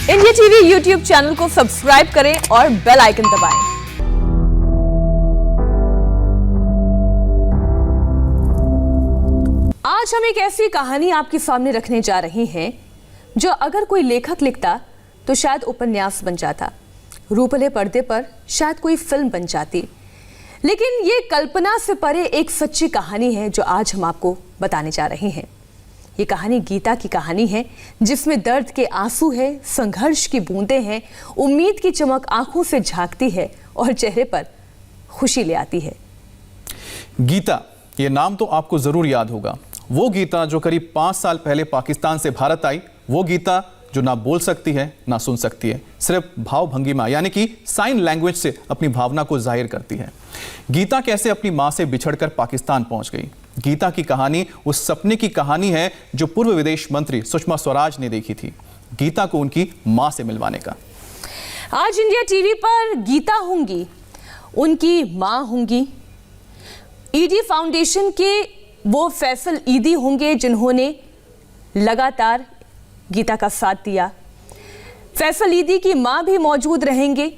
India TV YouTube channel को subscribe करें और बेल आइकन दबाएं। आज हम एक ऐसी कहानी आपके सामने रखने जा रहे हैं जो अगर कोई लेखक लिखता तो शायद उपन्यास बन जाता, रूपले पर्दे पर शायद कोई फिल्म बन जाती, लेकिन ये कल्पना से परे एक सच्ची कहानी है जो आज हम आपको बताने जा रहे हैं। ये कहानी गीता की कहानी है जिसमें दर्द के आंसू है, संघर्ष की बूंदें हैं, उम्मीद की चमक आंखों से झांकती है और चेहरे पर खुशी ले आती है। गीता, ये नाम तो आपको जरूर याद होगा। वो गीता जो करीब 5 साल पहले पाकिस्तान से भारत आई, वो गीता जो ना बोल सकती है ना सुन सकती है, सिर्फ भाव भंगिमा यानी कि साइन लैंग्वेज से अपनी भावना को जाहिर करती है। गीता कैसे अपनी मां से बिछड़कर पाकिस्तान पहुंच गई। गीता की कहानी उस सपने की कहानी है जो पूर्व विदेश मंत्री सुषमा स्वराज ने देखी थी, गीता को उनकी मां से मिलवाने का। आज इंडिया टीवी पर गीता होंगी, उनकी मां होंगी, ईडी फाउंडेशन के वो फैसल ईदी होंगे जिन्होंने लगातार गीता का साथ दिया। फैसल ईदी की मां भी मौजूद रहेंगे,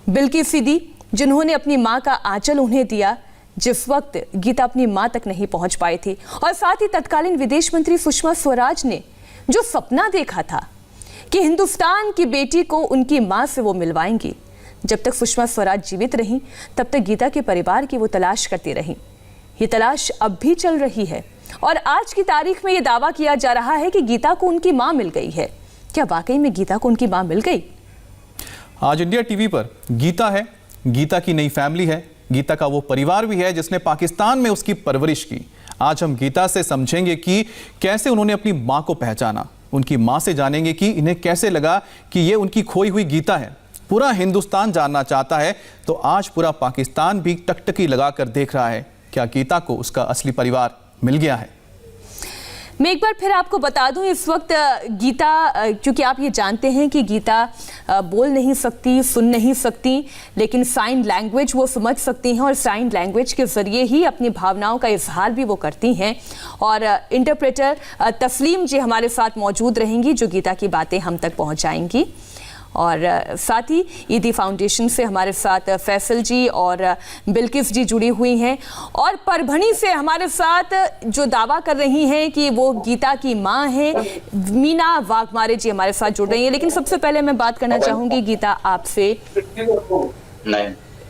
बिल्किस ईदी, जिन्होंने अपनी मां का आंचल उन्हें दिया जिस वक्त गीता अपनी मां तक नहीं पहुंच पाई थी, और साथ ही तत्कालीन विदेश मंत्री सुषमा स्वराज ने जो सपना देखा था कि हिंदुस्तान की बेटी को उनकी मां से वो मिलवाएंगी। जब तक सुषमा स्वराज जीवित रहीं तब तक गीता के परिवार की वो तलाश करती रहीं। ये तलाश अब भी चल रही है और आज की तारीख में ये दावा किया जा रहा है कि गीता को उनकी मां मिल गई है। क्या वाकई में गीता को उनकी मां मिल गई? आज इंडिया टीवी पर गीता है, गीता की नई फैमिली है, गीता का वो परिवार भी है जिसने पाकिस्तान में उसकी परवरिश की। आज हम गीता से समझेंगे कि कैसे उन्होंने अपनी मां को पहचाना, उनकी मां से जानेंगे कि इन्हें कैसे लगा कि ये उनकी खोई हुई गीता है। पूरा हिंदुस्तान जानना चाहता है तो आज पूरा पाकिस्तान भी टकटकी लगाकर देख रहा है, क्या गीता को उसका असली परिवार मिल गया है। मैं एक बार फिर आपको बता दूं, इस वक्त गीता, क्योंकि आप ये जानते हैं कि गीता बोल नहीं सकती, सुन नहीं सकती, लेकिन साइन लैंग्वेज वो समझ सकती हैं और साइन लैंग्वेज के ज़रिए ही अपनी भावनाओं का इजहार भी वो करती हैं। और इंटरप्रेटर तस्लीम जी हमारे साथ मौजूद रहेंगी जो गीता की बातें हम तक पहुँचाएंगी। और साथ ही ईदी फाउंडेशन से हमारे साथ फैसल जी और बिल्किस जी जुड़ी हुई हैं, और परभणी से हमारे साथ जो दावा कर रही हैं कि वो गीता की मां हैं, मीना वाघमारे जी हमारे साथ जुड़ रही हैं। लेकिन सबसे पहले मैं बात करना चाहूंगी गीता आपसे।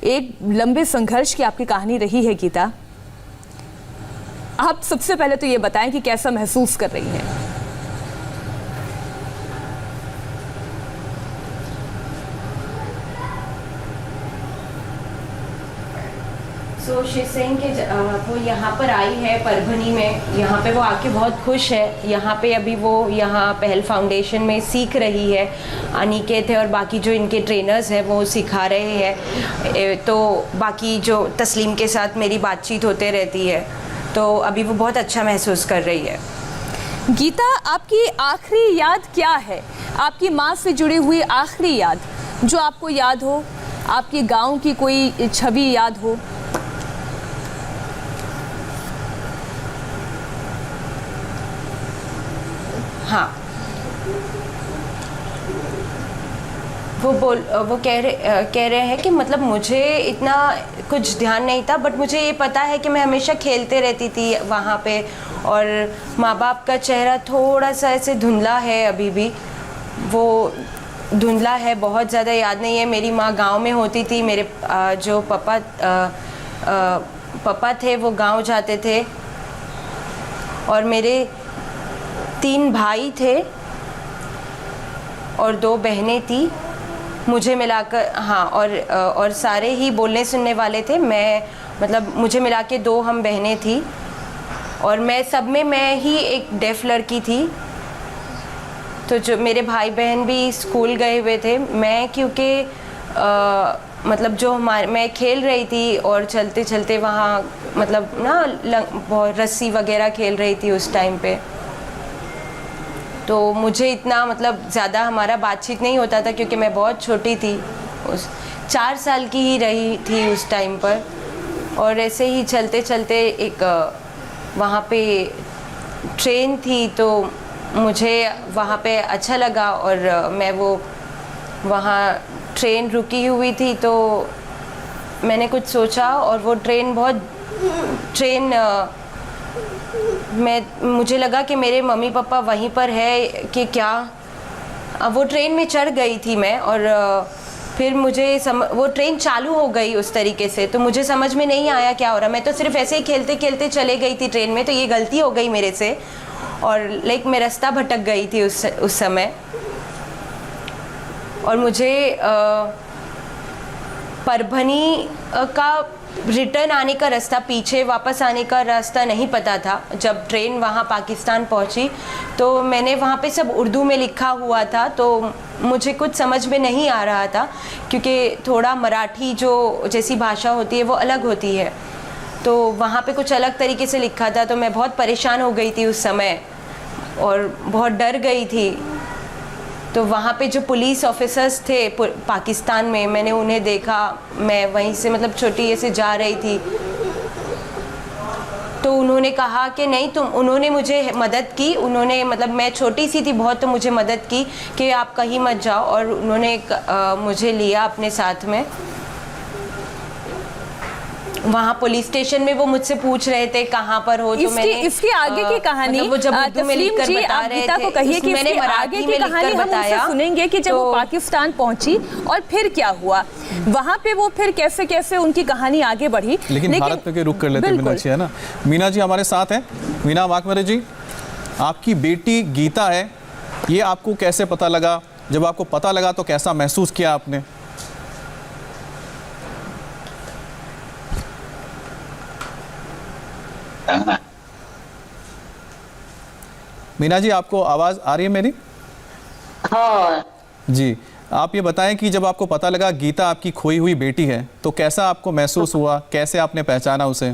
एक लंबे संघर्ष की आपकी कहानी रही है गीता, आप सबसे पहले तो ये बताएं कि कैसा महसूस कर रही हैं। सो शिवसेन के वो यहाँ पर आई है परभणी में, यहाँ पे वो आके बहुत खुश है। यहाँ पे अभी वो यहाँ पहल फाउंडेशन में सीख रही है। अनिकेत है और बाकी जो इनके ट्रेनर्स हैं वो सिखा रहे हैं। तो बाकी जो तस्लीम के साथ मेरी बातचीत होते रहती है, तो अभी वो बहुत अच्छा महसूस कर रही है। गीता, आपकी आखिरी याद क्या है? आपकी माँ से जुड़ी हुई आखिरी याद जो आपको याद हो, आपके गाँव की कोई छवि याद हो? हाँ, वो कह रहे हैं कि मतलब मुझे इतना कुछ ध्यान नहीं था, बट मुझे ये पता है कि मैं हमेशा खेलते रहती थी वहाँ पे, और माँ बाप का चेहरा थोड़ा सा ऐसे धुंधला है, अभी भी वो धुंधला है, बहुत ज़्यादा याद नहीं है। मेरी माँ गांव में होती थी, मेरे जो पापा थे वो गांव जाते थे, और मेरे 3 भाई थे और 2 बहनें थी, मुझे मिलाकर। हाँ, और सारे ही बोलने सुनने वाले थे। मतलब मुझे मिला के 2 हम बहनें थी, और मैं सब में मैं ही एक डेफ लड़की थी। तो जो मेरे भाई बहन भी स्कूल गए हुए थे, मैं क्योंकि मतलब जो मैं खेल रही थी और चलते चलते वहाँ मतलब ना रस्सी वगैरह खेल रही थी उस टाइम पे, तो मुझे इतना मतलब ज़्यादा हमारा बातचीत नहीं होता था क्योंकि मैं बहुत छोटी थी, उस 4 साल की ही रही थी उस टाइम पर। और ऐसे ही चलते चलते एक वहाँ पे ट्रेन थी, तो मुझे वहाँ पे अच्छा लगा और मैं वो वहाँ ट्रेन रुकी हुई थी, तो मैंने कुछ सोचा और वो मुझे लगा कि मेरे मम्मी पापा वहीं पर है कि क्या। वो ट्रेन में चढ़ गई थी मैं, और फिर वो ट्रेन चालू हो गई उस तरीके से, तो मुझे समझ में नहीं आया क्या हो रहा। मैं तो सिर्फ ऐसे ही खेलते खेलते चले गई थी ट्रेन में, तो ये गलती हो गई मेरे से, और मैं रास्ता भटक गई थी उस समय। और मुझे परभनी का रिटर्न आने का रास्ता, पीछे वापस आने का रास्ता नहीं पता था। जब ट्रेन वहाँ पाकिस्तान पहुँची तो मैंने वहाँ पे सब उर्दू में लिखा हुआ था, तो मुझे कुछ समझ में नहीं आ रहा था, क्योंकि थोड़ा मराठी जो जैसी भाषा होती है वो अलग होती है, तो वहाँ पे कुछ अलग तरीके से लिखा था। तो मैं बहुत परेशान हो गई थी उस समय और बहुत डर गई थी। तो वहाँ पे जो पुलिस ऑफिसर्स थे पाकिस्तान में, मैंने उन्हें देखा, मैं वहीं से मतलब छोटी ऐसे जा रही थी, तो उन्होंने कहा कि नहीं उन्होंने मुझे मदद की। उन्होंने मतलब मैं छोटी सी थी बहुत, तो मुझे मदद की कि आप कहीं मत जाओ, और उन्होंने मुझे लिया अपने साथ में। वहाँ पुलिस स्टेशन में वो मुझसे पूछ रहे थे कहाँ पर हो, तो मैंने इसकी आगे की कहानी मतलब वो जब उर्दू में लिख कर बता रहे थे, को कहिए कि मैंने आगे की कहानी हम उनसे सुनेंगे कि जब वो पाकिस्तान पहुंची और फिर क्या हुआ वहाँ पे, वो फिर कैसे कैसे उनकी कहानी आगे बढ़ी। लेकिन भारत में रुक कर लेते मीनाक्षी, है ना। मीना जी हमारे साथ हैं। मीना वाघमारे जी, आपकी बेटी गीता है, ये आपको कैसे पता लगा? जब आपको पता लगा तो कैसा महसूस किया आपने? मीना जी, आपको आवाज आ रही है मेरी? हाँ जी, आप ये बताएं कि जब आपको पता लगा गीता आपकी खोई हुई बेटी है, तो कैसा आपको महसूस हुआ, कैसे आपने पहचाना उसे?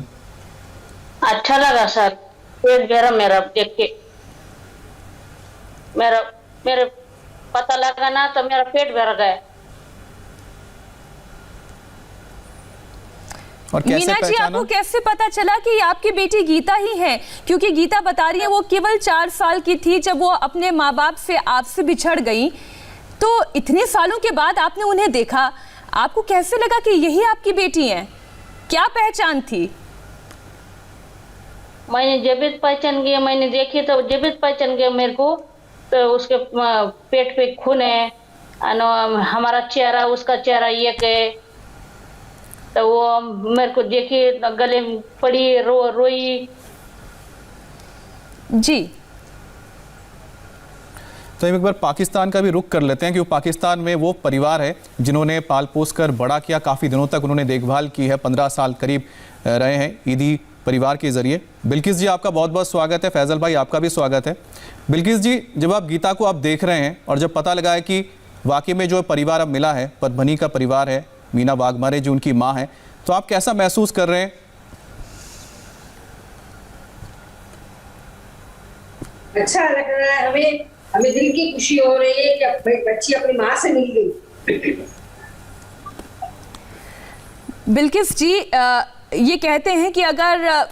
अच्छा लगा सर, पेट भरा मेरा देख के। मेरे पता लगा ना तो मेरा पेट भर गया। और कैसे मीना जी, पहचाना? आपको कैसे पता चला कि आपकी बेटी गीता ही है? क्योंकि गीता बता रही है वो केवल 4 साल की थी जब वो अपने माँ बाप से आपसे बिछड़ गई, तो इतने सालों के बाद आपने उन्हें देखा, आपको कैसे लगा कि यही आपकी बेटी है? क्या पहचान थी? मैंने जब भी पहचान गया, मैंने देखी तो जब भी पहचान गया मेरे को, तो उसके पेट पे खून है, हमारा चेहरा उसका चेहरा एक है, तो वो मेरे को देखी, गले में पड़ी, रोई। जी, तो एक बार पाकिस्तान का भी रुख कर लेते हैं, क्योंकि पाकिस्तान में वो परिवार है जिन्होंने पाल पोस कर बड़ा किया, काफ़ी दिनों तक उन्होंने देखभाल की है, 15 साल करीब रहे हैं ईदी परिवार के जरिए। बिल्किस जी, आपका बहुत बहुत स्वागत है। फैजल भाई, आपका भी स्वागत है। बिल्किस जी, जब आप गीता को आप देख रहे हैं और जब पता लगा है कि वाकई में जो परिवार अब मिला है परभनी का परिवार है, मीना वाघमारे जो उनकी माँ है, तो आप कैसा महसूस कर रहे हैं? अच्छा लग रहा है हमें दिल की खुशी हो रही है कि बच्ची अपनी माँ से मिल गई। बिल्किस जी, ये कहते हैं कि अगर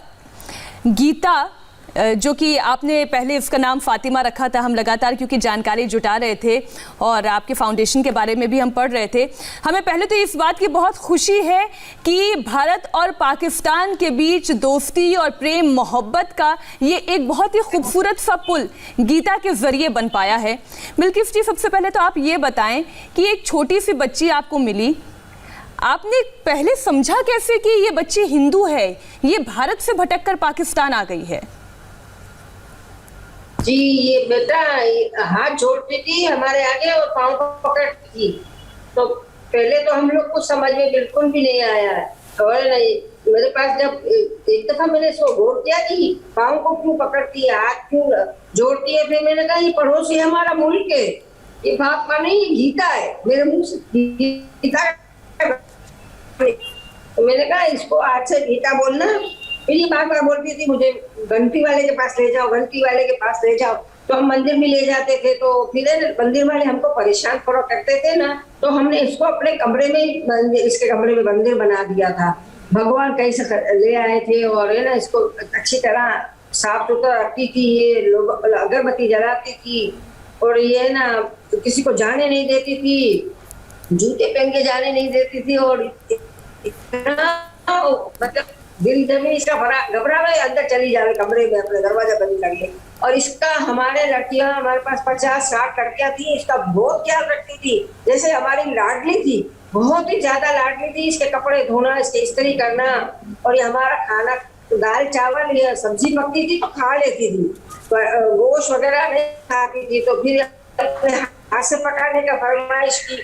गीता, जो कि आपने पहले इसका नाम फातिमा रखा था, हम लगातार क्योंकि जानकारी जुटा रहे थे और आपके फाउंडेशन के बारे में भी हम पढ़ रहे थे, हमें पहले तो इस बात की बहुत खुशी है कि भारत और पाकिस्तान के बीच दोस्ती और प्रेम मोहब्बत का ये एक बहुत ही खूबसूरत सा पुल गीता के ज़रिए बन पाया है। बिल्किस जी, सबसे पहले तो आप ये बताएं कि एक छोटी सी बच्ची आपको मिली, आपने पहले समझा कैसे कि ये बच्ची हिंदू है, ये भारत से भटक कर पाकिस्तान आ गई है? जी, ये बेटा हाथ जोड़ती थी हमारे आगे और पाँव को पकड़ती थी, तो पहले तो हम लोग को समझ में बिल्कुल भी नहीं आया है। और नहीं, मेरे पास जब एक दफा मैंने इसको गौर किया कि पाँव को क्यों पकड़ती है, हाथ क्यों जोड़ती है, फिर मैंने कहा ये पड़ोसी हमारा मुल्क है, ये भापा नहीं, ये गीता है। मेरे मुंह से गीता, तो मैंने कहा इसको आज से गीता बोलना। फिर ये बार बार बोलती थी मुझे घंटी वाले के पास ले जाओ, घंटी वाले के पास ले जाओ, तो हम मंदिर में ले जाते थे, तो फिर मंदिर वाले हमको परेशान थोड़ा करते थे ना, तो हमने इसको अपने कमरे में, इसके कमरे में मंदिर बना दिया था। भगवान कहीं से ले आए थे और है ना, इसको अच्छी तरह साफ सुथरा रखती थी, ये लोग अगरबत्ती जलाती थी और ये ना किसी को जाने नहीं देती थी। जूते पहन के जाने नहीं देती थी, और इतना मतलब दिल जमी इसका भरा घबरा गए, अंदर चली जावे कमरे में, अपने दरवाजा बंद कर ले। और इसका हमारे लड़कियां, हमारे पास 50-60 लड़कियां थी, इसका बहुत ख्याल रखती थी, जैसे हमारी लाडली थी, बहुत ही ज्यादा लाडली थी। इसके कपड़े धोना, इसके इस्त्री करना, और ये हमारा खाना, दाल चावल या सब्जी पकती थी तो खा लेती थी, पर गोश्त वगैरह नहीं खाती थी। तो फिर अपने हाथ से पकाने का फरमाइश की,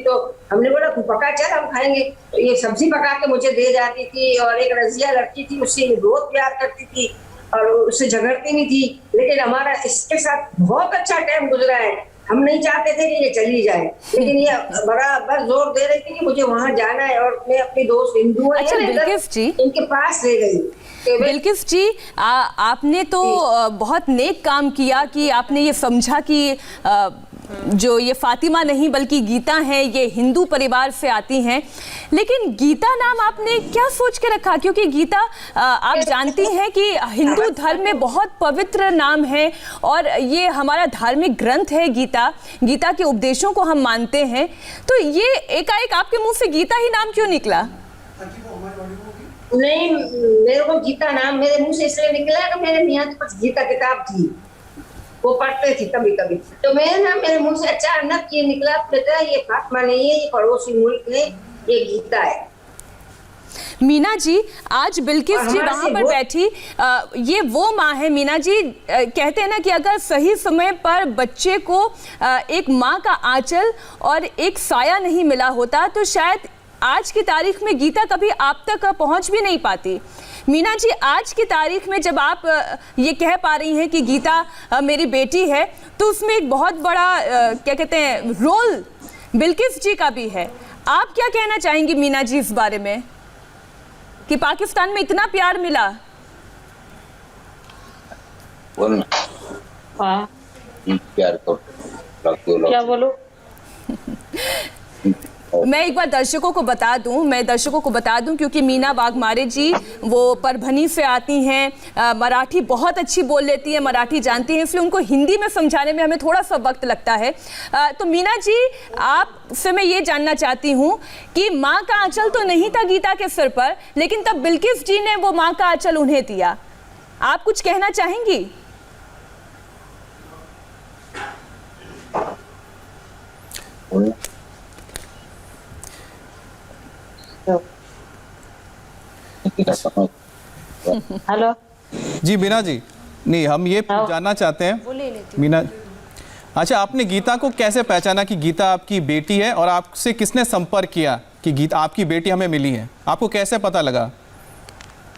तो हमने बोला तू पका, चल हम खाएंगे। तो ये सब्जी पका के मुझे दे जाती थी। और एक रजिया लड़की थी, उससे बहुत प्यार करती थी और उससे झगड़ती नहीं थी, लेकिन हमारा इसके साथ बहुत अच्छा टाइम गुजरा है। हम नहीं चाहते थे कि ये चली जाए, लेकिन ये बराबर जोर दे रही थी कि मुझे वहां जाना है। और मैं अपनी दोस्त हिंदू है, अच्छा, बिल्किस जी, इनके पास ले गई। बिल्किस जी, आपने तो बहुत नेक काम किया कि आपने ये समझा कि जो ये फातिमा नहीं बल्कि गीता हैं, ये हिंदू परिवार से आती हैं। लेकिन गीता नाम आपने क्या सोच के रखा? क्योंकि गीता आप जानती हैं कि हिंदू धर्म में बहुत पवित्र नाम है और ये हमारा धार्मिक ग्रंथ है। गीता के उपदेशों को हम मानते हैं, तो ये एकाएक आपके मुंह से गीता ही नाम क्यों निकला? नहीं, मेरे को गीता नाम मेरे मुंह से इसलिए निकला कि मेरे मियाँ के पास गीता किताब थी, वो पढ़ते थे कभी कभी। तो मेरे मुंह से अचानक ये निकला, बेटा ये फातिमा नहीं है, ये पड़ोसी मुल्क है, ये गीता है। मीना जी, आज बिल्किस जी वहां पर बैठी, ये वो माँ है। मीना जी, कहते हैं ना कि अगर सही समय पर बच्चे को एक माँ का आंचल और एक साया नहीं मिला होता तो शायद आज की तारीख में गीता कभी आप तक पहुंच भी नहीं पाती। मीना जी, आज की तारीख में जब आप ये कह पा रही हैं कि गीता मेरी बेटी है, तो उसमें एक बहुत बड़ा क्या कहते हैं रोल बिल्किस जी का भी है। आप क्या कहना चाहेंगी मीना जी इस बारे में कि पाकिस्तान में इतना प्यार मिला? हाँ, प्यार तो क्या बोलो? मैं एक बार दर्शकों को बता दूं क्योंकि मीना वाघमारे जी वो परभनी से आती हैं, मराठी बहुत अच्छी बोल लेती हैं, मराठी जानती हैं, इसलिए उनको हिंदी में समझाने में हमें थोड़ा सा वक्त लगता है। तो मीना जी, आपसे मैं ये जानना चाहती हूँ कि माँ का आंचल तो नहीं था गीता के सिर पर, लेकिन तब बिल्किस जी ने वो माँ का आंचल उन्हें दिया। आप कुछ कहना चाहेंगी? हेलो जी मीना जी, नहीं हम ये जानना चाहते हैं मीना, अच्छा आपने गीता को कैसे पहचाना कि गीता आपकी बेटी है, और आपसे किसने संपर्क किया कि गीता आपकी बेटी हमें मिली है? आपको कैसे पता लगा?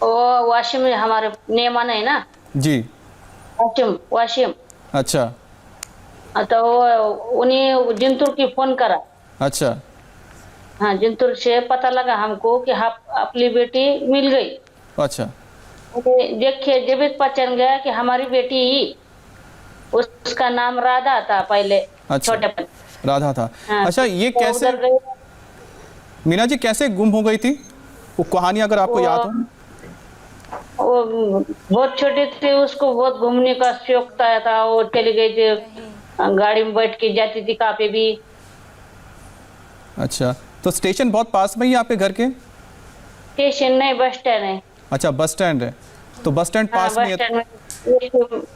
वो वाशिम हमारे नेमान है ना जी, वाशिम। अच्छा, तो उन्हें जिंतूर की फोन करा। अच्छा, हाँ, जिंतूर से पता लगा हमको कि अपनी बेटी मिल गई। अच्छा, देखिए जब पहचान गया कि हमारी बेटी ही, उसका नाम राधा था पहले। अच्छा, छोटे राधा था। हाँ, अच्छा, ये तो कैसे मीना जी कैसे गुम हो गई थी? वो कहानी अगर आपको याद हो। वो बहुत छोटी थी, उसको बहुत घूमने का शौक था। वो चली गई थी, गाड़ी में बैठ के जाती थी कहाँ पे भी। अच्छा, तो स्टेशन बहुत पास में ही आपके घर के? स्टेशन नहीं, बस स्टैंड है। अच्छा, बस स्टैंड है, तो बस स्टैंड पास में है।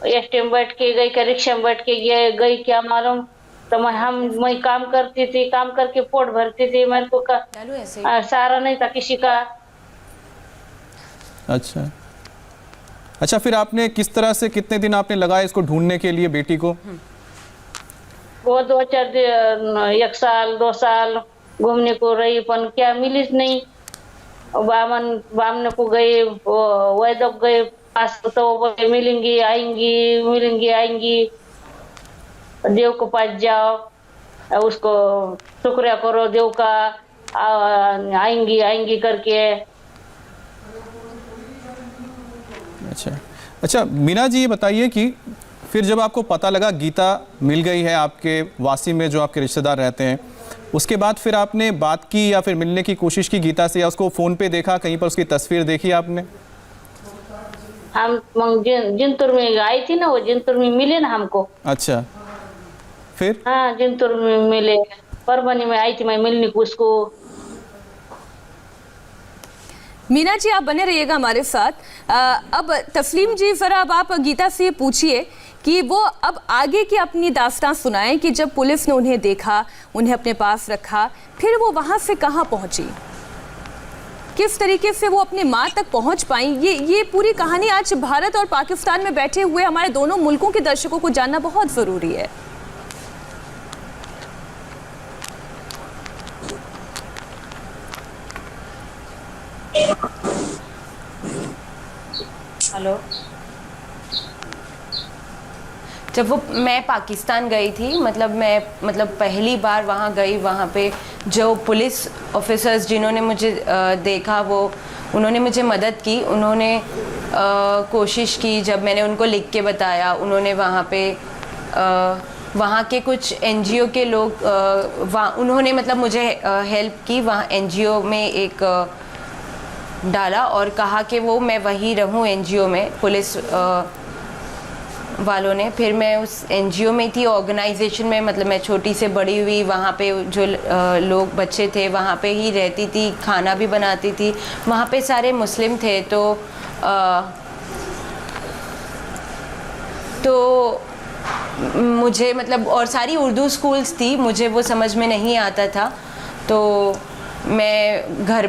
एसटीएम बैठ के गई, का रिक्शा में बैठ के गई क्या मालूम। तो मैं काम करती थी, काम करके पोट भरती थी, मेरे को सहारा नहीं था किसी का। अच्छा, अच्छा, फिर आपने किस तरह से, कितने दिन आपने लगाए इसको ढूंढने के लिए बेटी को? वो 2-4 दिन, 1 साल 2 साल घूमने को रही, पर क्या मिली नहीं। बामन को गए, वैद्य गए पास, तो मिलेंगी आएंगी, देव को पास जाओ, उसको शुक्रिया करो देव का, आएंगी करके। अच्छा, अच्छा मीना जी, ये बताइए कि फिर जब आपको पता लगा गीता मिल गई है आपके वासी में जो आपके रिश्तेदार रहते हैं, उसके बाद फिर आपने बात की या फिर मिलने की कोशिश की गीता से, या उसको फ़ोन पे देखा, कहीं पर उसकी तस्वीर देखी आपने? हम जिंतूर में आई थी ना, वो जिंतूर में मिले ना हमको। अच्छा, फिर? हाँ, जिंतूर में मिले। परभनी में आई थी मैं मिलने को उसको। मीना जी, आप बने रहिएगा हमारे साथ। अब तस्लीम जी, ज़रा अब आप गीता से पूछिए कि वो अब आगे की अपनी दास्तान सुनाएं कि जब पुलिस ने उन्हें देखा, उन्हें अपने पास रखा, फिर वो वहाँ से कहाँ पहुँची, किस तरीके से वो अपनी माँ तक पहुँच पाई। ये पूरी कहानी आज भारत और पाकिस्तान में बैठे हुए हमारे दोनों मुल्कों के दर्शकों को जानना बहुत ज़रूरी है। हेलो। जब मैं पाकिस्तान गई थी, मतलब पहली बार वहाँ गई, वहाँ पे जो पुलिस ऑफिसर्स जिन्होंने मुझे देखा, उन्होंने मुझे मदद की, उन्होंने कोशिश की। जब मैंने उनको लिख के बताया, उन्होंने वहाँ के कुछ एनजीओ के लोग उन्होंने मतलब मुझे हेल्प की। वहाँ एनजीओ में एक डाला और कहा कि वो मैं वहीं रहूँ एनजीओ में, पुलिस वालों ने। फिर मैं उस एनजीओ में थी, ऑर्गेनाइजेशन में, मतलब मैं छोटी से बड़ी हुई। वहाँ पे जो लोग बच्चे थे वहाँ पे ही रहती थी, खाना भी बनाती थी। वहाँ पे सारे मुस्लिम थे, तो मुझे मतलब, और सारी उर्दू स्कूल्स थी, मुझे वो समझ में नहीं आता था। तो मैं घर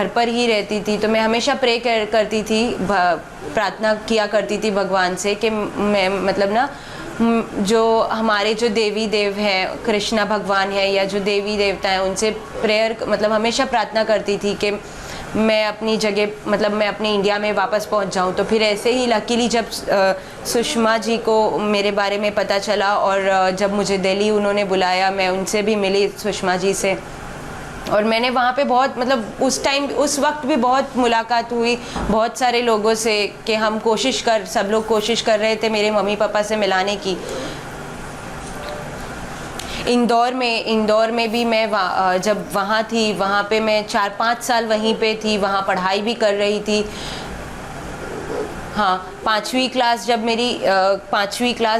पर ही रहती थी, तो मैं हमेशा प्रे करती थी, प्रार्थना किया करती थी भगवान से कि मैं मतलब ना, जो हमारे जो देवी देव हैं, कृष्णा भगवान है या जो देवी देवता हैं, उनसे प्रेयर मतलब हमेशा प्रार्थना करती थी कि मैं अपनी जगह, मतलब मैं अपने इंडिया में वापस पहुंच जाऊं। तो फिर ऐसे ही लकीली जब सुषमा जी को मेरे बारे में पता चला और जब मुझे दिल्ली उन्होंने बुलाया, मैं उनसे भी मिली, सुषमा जी से। और मैंने वहाँ पे बहुत, मतलब उस वक्त भी बहुत मुलाकात हुई बहुत सारे लोगों से कि हम सब लोग कोशिश कर रहे थे मेरे मम्मी पापा से मिलाने की। इंदौर में भी मैं जब वहाँ थी, वहाँ पे मैं 4-5 साल वहीं पे थी, वहाँ पढ़ाई भी कर रही थी। हाँ, 5वीं क्लास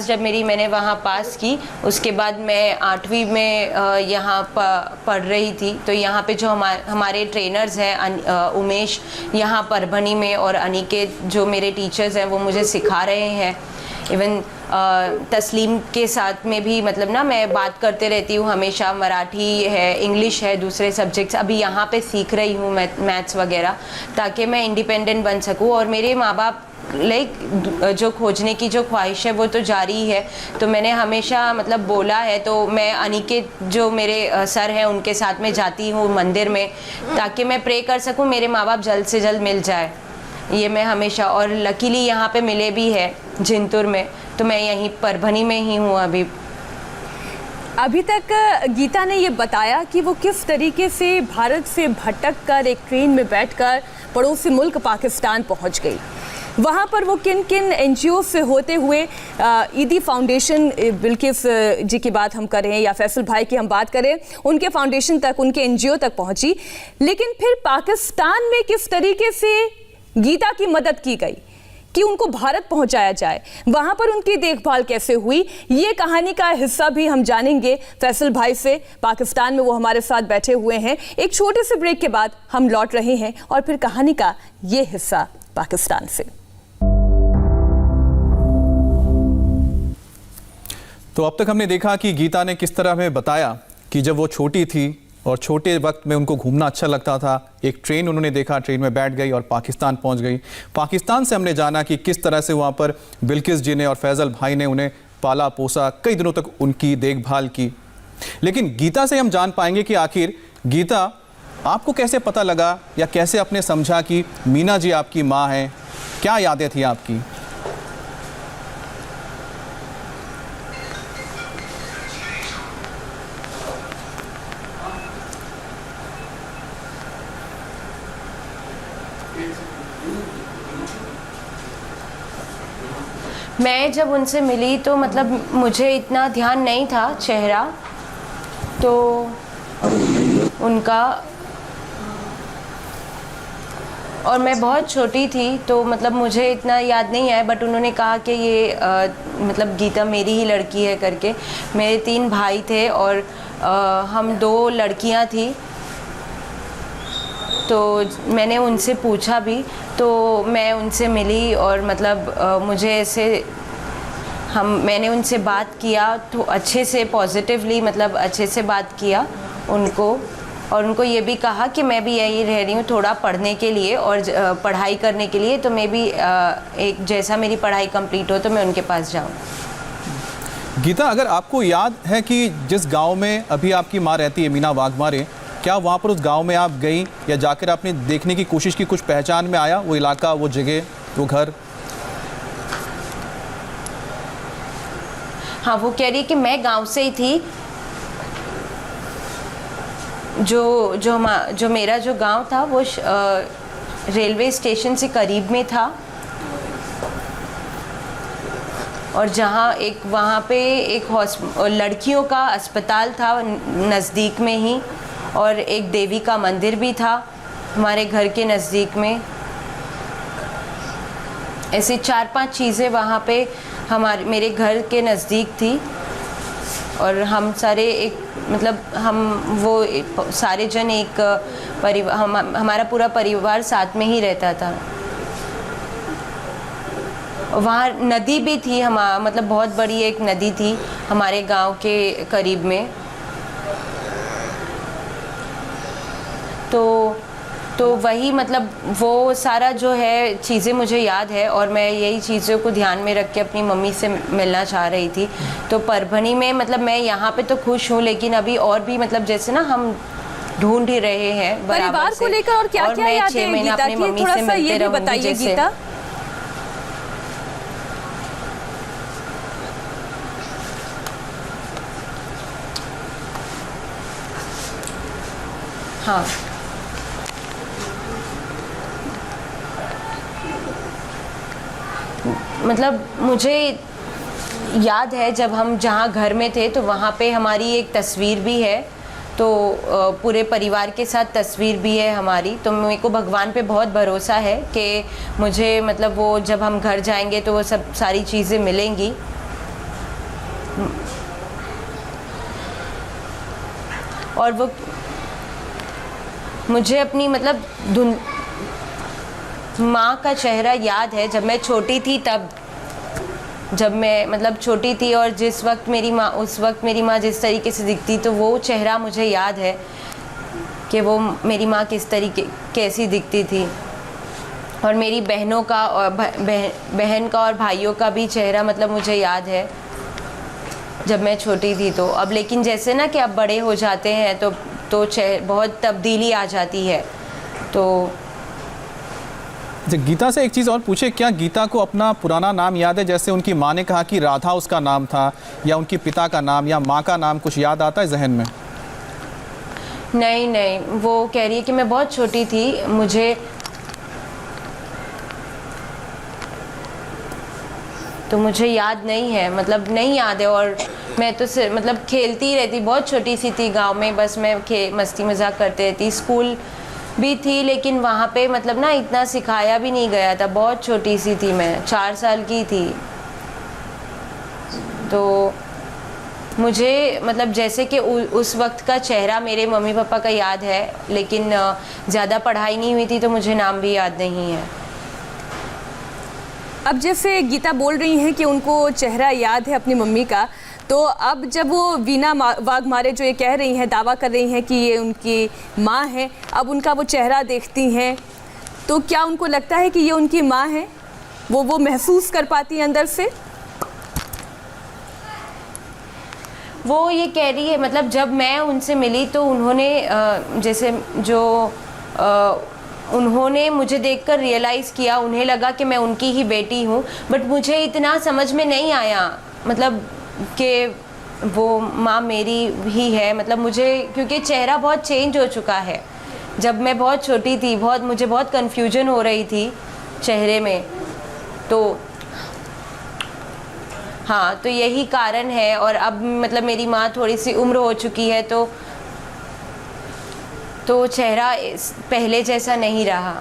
जब मेरी मैंने वहाँ पास की, उसके बाद मैं 8वीं में यहाँ पढ़ रही थी। तो यहाँ पे जो हमारे ट्रेनर्स हैं, उमेश यहाँ परभनी में, और अनिकेत जो मेरे टीचर्स हैं, वो मुझे सिखा रहे हैं। इवन तस्लीम के साथ में भी मतलब ना मैं बात करते रहती हूँ हमेशा। मराठी है, इंग्लिश है, दूसरे सब्जेक्ट्स अभी यहाँ पे सीख रही हूँ, मैथ्स वगैरह, ताकि मैं इंडिपेंडेंट बन सकूँ। और मेरे माँ बाप जो खोजने की जो ख्वाहिश है वो तो जारी है। तो मैंने हमेशा मतलब बोला है, तो मैं अनिकेत जो मेरे सर हैं उनके साथ में जाती हूँ मंदिर में, ताकि मैं प्रे कर सकूँ मेरे माँ बाप जल्द से जल्द मिल जाए। ये मैं हमेशा, और लकीली यहाँ पे मिले भी है जिंतुर में, तो मैं यहीं परभनी में ही हूँ अभी तक गीता ने ये बताया कि वो किस तरीके से भारत से भटक कर एक ट्रेन में बैठकर पड़ोसी मुल्क पाकिस्तान पहुंच गई। वहाँ पर वो किन किन एनजीओ से होते हुए ईदी फाउंडेशन, बिल्किस जी की बात हम करें या फैसल भाई की हम बात करें, उनके फाउंडेशन तक, उनके एनजीओ तक पहुंची। लेकिन फिर पाकिस्तान में किस तरीके से गीता की मदद की गई कि उनको भारत पहुंचाया जाए, वहां पर उनकी देखभाल कैसे हुई, ये कहानी का हिस्सा भी हम जानेंगे फैसल भाई से। पाकिस्तान में वो हमारे साथ बैठे हुए हैं। एक छोटे से ब्रेक के बाद हम लौट रहे हैं और फिर कहानी का ये हिस्सा पाकिस्तान से। तो अब तक हमने देखा कि गीता ने किस तरह हमें बताया कि जब वो छोटी थी और छोटे वक्त में उनको घूमना अच्छा लगता था, एक ट्रेन उन्होंने देखा, ट्रेन में बैठ गई और पाकिस्तान पहुंच गई। पाकिस्तान से हमने जाना कि किस तरह से वहां पर बिल्किस जी ने और फैजल भाई ने उन्हें पाला पोसा, कई दिनों तक उनकी देखभाल की। लेकिन गीता से हम जान पाएंगे कि आखिर गीता, आपको कैसे पता लगा या कैसे आपने समझा कि मीना जी आपकी माँ हैं, क्या यादें थी आपकी? मैं जब उनसे मिली तो मतलब मुझे इतना ध्यान नहीं था चेहरा, उनका और मैं बहुत छोटी थी तो मतलब मुझे इतना याद नहीं आया, बट उन्होंने कहा कि ये मतलब गीता मेरी ही लड़की है करके। मेरे 3 भाई थे और हम 2 लड़कियां थी। तो मैंने उनसे पूछा भी, तो मैं उनसे मिली और मतलब मुझे ऐसे मैंने उनसे बात किया तो अच्छे से पॉजिटिवली, मतलब अच्छे से बात किया उनको, और उनको ये भी कहा कि मैं भी यही रह रही हूँ थोड़ा पढ़ने के लिए और पढ़ाई करने के लिए, तो मैं भी एक जैसा मेरी पढ़ाई कंप्लीट हो तो मैं उनके पास जाऊँ। गीता, अगर आपको याद है कि जिस गांव में अभी आपकी माँ रहती है, मीना वाघमारे, क्या वहाँ पर उस गांव में आप गई या जाकर आपने देखने की कोशिश की, कुछ पहचान में आया वो इलाका, वो जगह, वो घर? हाँ, वो कह रही है कि मैं गांव से ही थी। जो मेरा जो गांव था वो रेलवे स्टेशन से करीब में था, और वहाँ पे एक लड़कियों का अस्पताल था नज़दीक में ही, और एक देवी का मंदिर भी था हमारे घर के नज़दीक में। ऐसे 4-5 चीज़ें वहाँ पे मेरे घर के नज़दीक थी, और हम सारे एक मतलब सारे जन एक परिवार, हमारा पूरा परिवार साथ में ही रहता था। वहाँ नदी भी थी, मतलब बहुत बड़ी एक नदी थी हमारे गांव के करीब में। तो वही मतलब वो सारा जो है चीज़ें मुझे याद है, और मैं यही चीज़ों को ध्यान में रख के अपनी मम्मी से मिलना चाह रही थी। तो परभनी में मतलब मैं यहाँ पे तो खुश हूँ, लेकिन अभी और भी मतलब जैसे ना हम ढूंढ ही रहे हैं परिवार को लेकर, और क्या क्या याद है गीता की, थोड़ा सा ये भी बताइए गीता। हाँ, मतलब मुझे याद है जब हम जहाँ घर में थे तो वहाँ पे हमारी एक तस्वीर भी है, तो पूरे परिवार के साथ तस्वीर भी है हमारी। तो मेरे को भगवान पे बहुत भरोसा है कि मुझे मतलब वो जब हम घर जाएंगे तो वो सब सारी चीज़ें मिलेंगी। और वो मुझे अपनी मतलब माँ का चेहरा याद है जब मैं छोटी थी, तब जब मैं मतलब छोटी थी, और जिस वक्त उस वक्त मेरी माँ जिस तरीके से दिखती, तो वो चेहरा मुझे याद है कि वो मेरी माँ कैसी दिखती थी। और मेरी बहनों का और बहन का और भाइयों का भी चेहरा मतलब मुझे याद है जब मैं छोटी थी। तो अब लेकिन जैसे ना कि अब बड़े हो जाते हैं तो बहुत तब्दीली आ जाती है। तो गीता से एक चीज़ और पूछे, क्या गीता को अपना पुराना नाम याद है? जैसे उनकी माँ ने कहा कि राधा उसका नाम था, या उनके पिता का नाम या माँ का नाम कुछ याद आता है जहन में? नहीं, वो कह रही है कि मैं बहुत छोटी थी, मुझे याद नहीं है, मतलब नहीं याद है। और मैं तो सिर्फ मतलब खेलती ही रहती, बहुत छोटी सी थी गांव में, बस मैं मस्ती मजाक करते रहती। स्कूल भी थी लेकिन वहाँ पे मतलब ना इतना सिखाया भी नहीं गया था, बहुत छोटी सी थी मैं, 4 साल की थी। तो मुझे मतलब जैसे कि उस वक्त का चेहरा मेरे मम्मी पापा का याद है, लेकिन ज़्यादा पढ़ाई नहीं हुई थी तो मुझे नाम भी याद नहीं है। अब जैसे गीता बोल रही हैं कि उनको चेहरा याद है अपनी मम्मी का, तो अब जब वो वीना वाघमारे जो ये कह रही हैं, दावा कर रही हैं कि ये उनकी माँ है, अब उनका वो चेहरा देखती हैं तो क्या उनको लगता है कि ये उनकी माँ है? वो महसूस कर पाती हैं अंदर से? वो ये कह रही है, मतलब जब मैं उनसे मिली तो उन्होंने उन्होंने मुझे देखकर रियलाइज़ किया, उन्हें लगा कि मैं उनकी ही बेटी हूँ, बट मुझे इतना समझ में नहीं आया मतलब कि वो माँ मेरी ही है। मतलब मुझे क्योंकि चेहरा बहुत चेंज हो चुका है, जब मैं बहुत छोटी थी मुझे बहुत कन्फ्यूजन हो रही थी चेहरे में। तो हाँ, तो यही कारण है। और अब मतलब मेरी माँ थोड़ी सी उम्र हो चुकी है तो चेहरा पहले जैसा नहीं रहा।